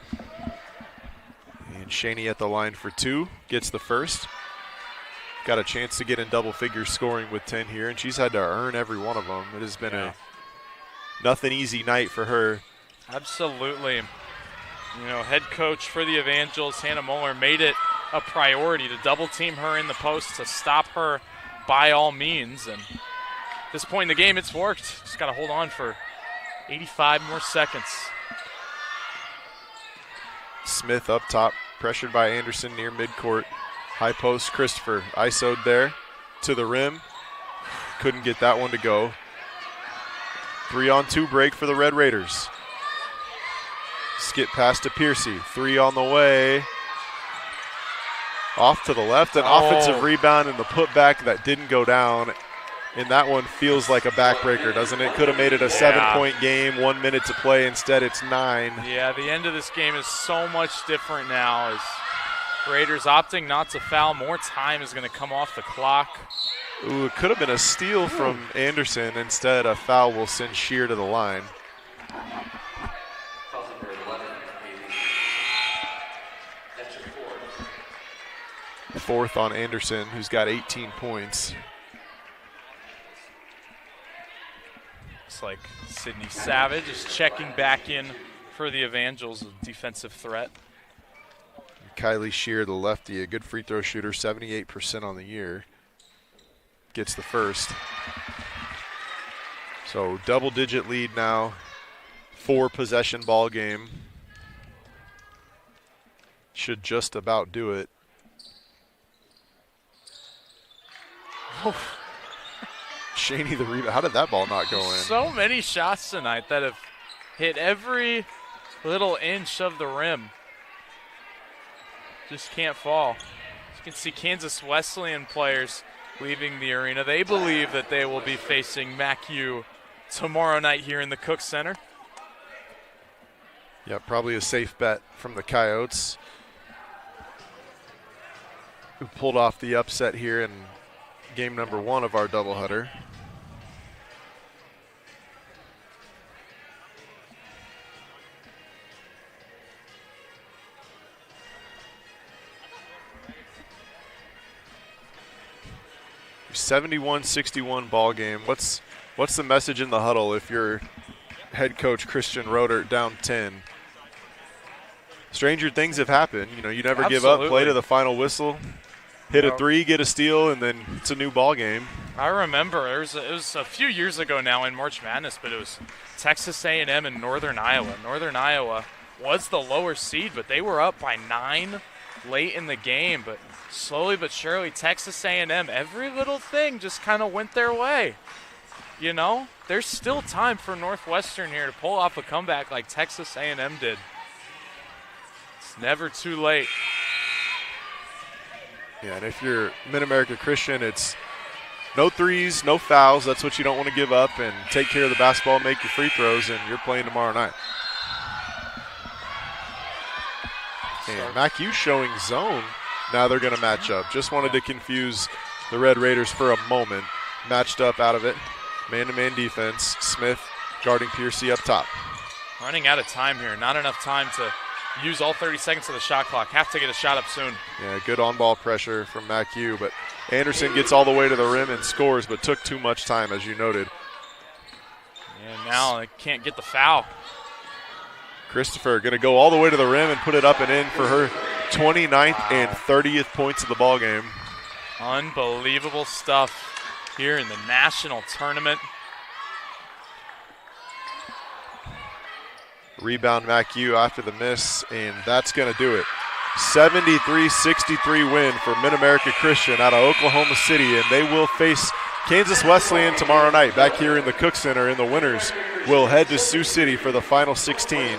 And Shaney at the line for 2. Gets the first. Got a chance to get in double figures scoring with 10 here, and she's had to earn every one of them. It has been a nothing easy night for her. Absolutely. You know, head coach for the Evangels, Hannah Muller, made it a priority to double team her in the post, to stop her by all means. And at this point in the game, it's worked. Just got to hold on for 85 more seconds. Smith up top, pressured by Anderson near midcourt. High post, Christopher iso'd there to the rim. Couldn't get that one to go. 3-on-2 break for the Red Raiders. Skip pass to Piercy. 3 on the way. Off to the left. An offensive rebound and the putback that didn't go down. And that one feels like a backbreaker, doesn't it? Could have made it a 7-point game, 1 minute to play. Instead, it's 9. Yeah, the end of this game is so much different now as Raiders opting not to foul. More time is going to come off the clock. Ooh, it could have been a steal from Anderson. Instead, a foul will send Shear to the line. Foul number 11, that's your fourth. Fourth on Anderson, who's got 18 points. Looks like Sydney Savage is checking back in for the Evangels, a defensive threat. Kylie Shear, the lefty, a good free throw shooter, 78% on the year. Gets the first. So double-digit lead now. 4-possession ball game. Should just about do it. Shaney the rebound. How did that ball not go in? So many shots tonight that have hit every little inch of the rim. Just can't fall. You can see Kansas Wesleyan players leaving the arena. They believe that they will be facing MacU tomorrow night here in the Cook Center. Yeah, probably a safe bet from the Coyotes, who pulled off the upset here in game number 1 of our doubleheader. $71-61 ball game. What's the message in the huddle if you're head coach Christian Roeder down 10? Stranger things have happened. You know, you never give up. Play to the final whistle. Hit a 3, get a steal, and then it's a new ball game. I remember it was a few years ago now in March Madness, but it was Texas A&M and Northern Iowa. Northern Iowa was the lower seed, but they were up by 9 late in the game. But slowly but surely, Texas A&M, every little thing just kind of went their way. You know, there's still time for Northwestern here to pull off a comeback like Texas A&M did. It's never too late. Yeah, and if you're Mid-America Christian, it's no threes, no fouls. That's what you don't want to give up, and take care of the basketball, make your free throws, and you're playing tomorrow night. And MacU showing zone. Now they're going to match up. Just wanted to confuse the Red Raiders for a moment. Matched up out of it. Man-to-man defense. Smith guarding Piercy up top. Running out of time here. Not enough time to use all 30 seconds of the shot clock. Have to get a shot up soon. Yeah, good on-ball pressure from MacU, but Anderson gets all the way to the rim and scores, but took too much time, as you noted. And Now they can't get the foul. Christopher going to go all the way to the rim and put it up and in for her 29th and 30th points of the ball game. Unbelievable stuff here in the national tournament. Rebound MacU after the miss, and that's going to do it. 73-63 win for Mid-America Christian out of Oklahoma City, and they will face Kansas Wesleyan tomorrow night back here in the Cook Center, and the winners will head to Sioux City for the final 16.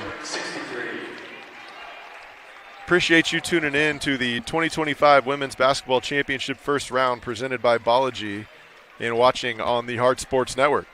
Appreciate you tuning in to the 2025 Women's Basketball Championship first round presented by Balaji and watching on the Hard Sports Network.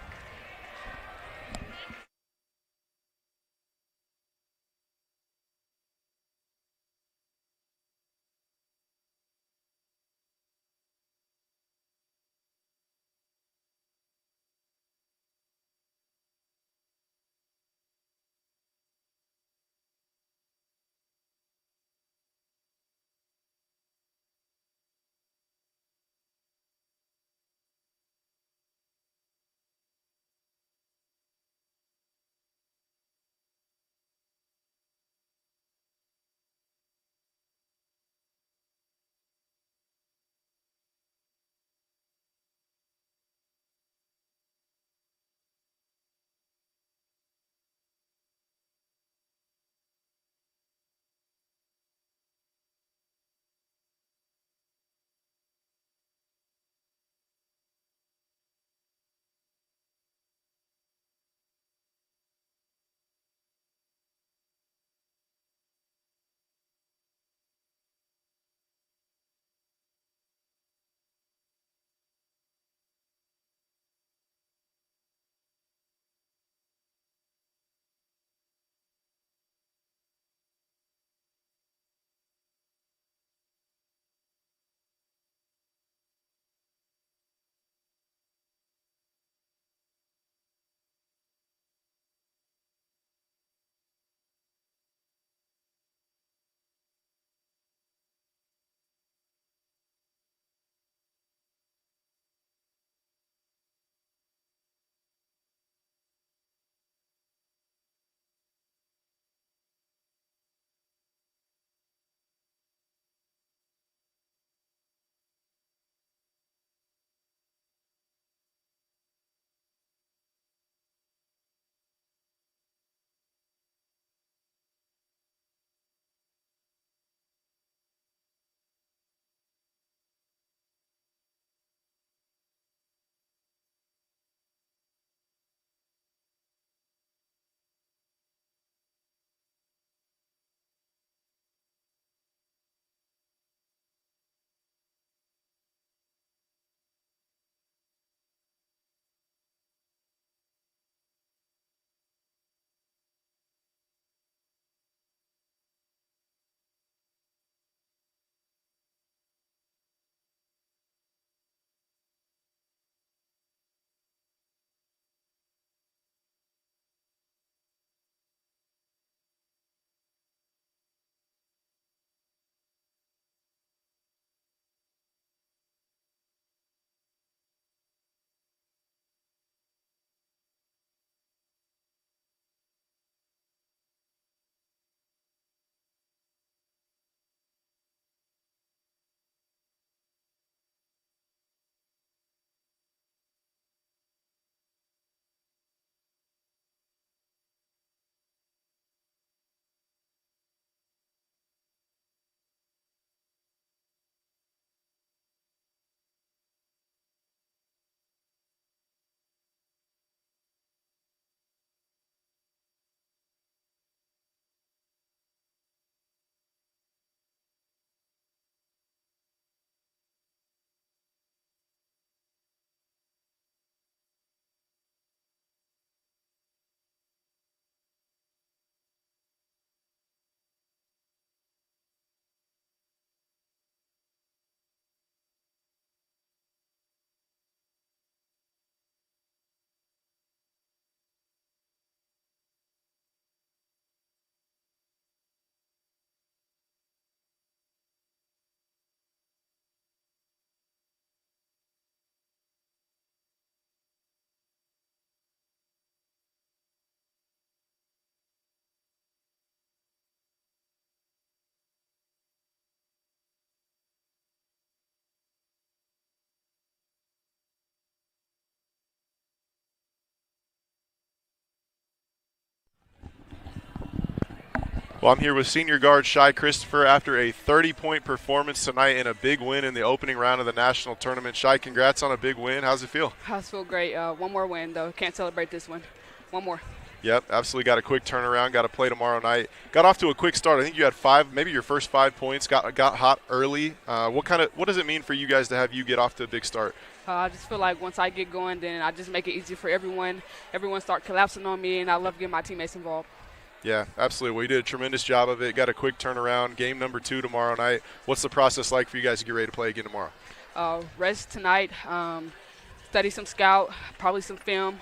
Well, I'm here with senior guard Shai Christopher after a 30-point performance tonight and a big win in the opening round of the national tournament. Shai, congrats on a big win. How's it feel? I feel great. One more win, though. Can't celebrate this one. One more. Yep, absolutely. Got a quick turnaround. Got to play tomorrow night. Got off to a quick start. I think you had 5, maybe your first 5 points. Got hot early. What does it mean for you guys to have you get off to a big start? I just feel like once I get going, then I just make it easy for everyone. Everyone start collapsing on me, and I love getting my teammates involved. Yeah, absolutely. Well, you did a tremendous job of it. Got a quick turnaround. Game number 2 tomorrow night. What's the process like for you guys to get ready to play again tomorrow? Rest tonight, study some scout, probably some film.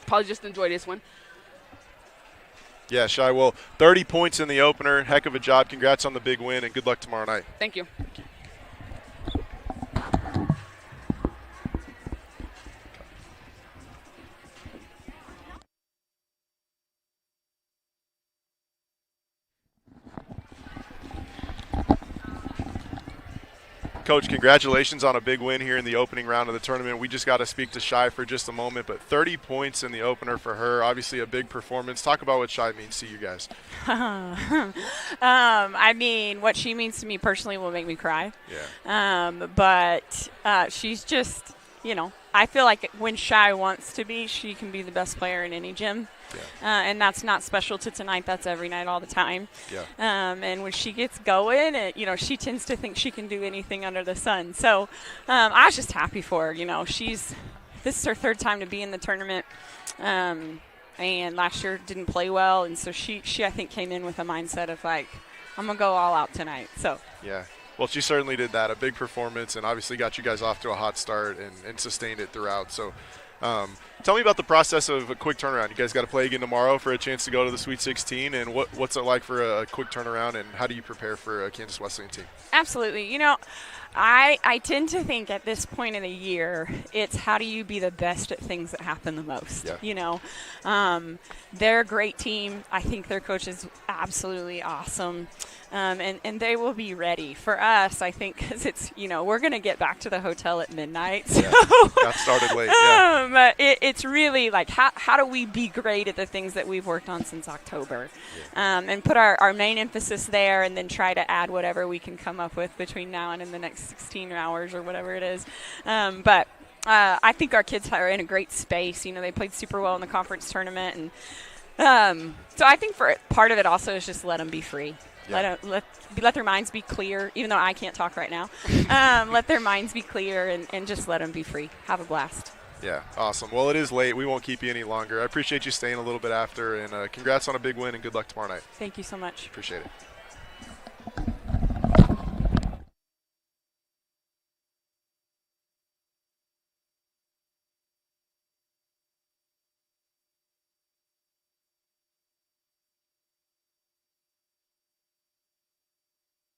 Probably just enjoy this one. Yeah, Shai. Well, 30 points in the opener. Heck of a job. Congrats on the big win, and good luck tomorrow night. Thank you. Coach, congratulations on a big win here in the opening round of the tournament. We just got to speak to Shai for just a moment, but 30 points in the opener for her, obviously a big performance. Talk about what Shai means to you guys. I mean, what she means to me personally will make me cry. Yeah. But she's just, I feel like when Shai wants to be, she can be the best player in any gym. Yeah. And that's not special to tonight. That's every night, all the time. Yeah. And when she gets going, she tends to think she can do anything under the sun. So I was just happy for her. This is her 3rd time to be in the tournament. And last year didn't play well. And so she I think, came in with a mindset of, like, I'm going to go all out tonight. So. Yeah. Well, she certainly did that. A big performance and obviously got you guys off to a hot start and sustained it throughout. So tell me about the process of a quick turnaround. You guys got to play again tomorrow for a chance to go to the Sweet 16. And what's it like for a quick turnaround, and how do you prepare for a Kansas Wesleyan team? Absolutely. I tend to think at this point in the year, it's how do you be the best at things that happen the most. Yeah. They're a great team. I think their coach is absolutely awesome. And they will be ready. For us, I think, because it's, we're going to get back to the hotel at midnight. So. Yeah. Got started late, yeah. It's really like, how do we be great at the things that we've worked on since October? Yeah. And put our main emphasis there, and then try to add whatever we can come up with between now and in the next 16 hours or whatever it is. I think our kids are in a great space. They played super well in the conference tournament. And so I think for part of it also is just let them be free. Yeah. Let their minds be clear, even though I can't talk right now. Let their minds be clear and just let them be free. Have a blast. Yeah, awesome. Well, it is late. We won't keep you any longer. I appreciate you staying a little bit after, and congrats on a big win, and good luck tomorrow night. Thank you so much. Appreciate it.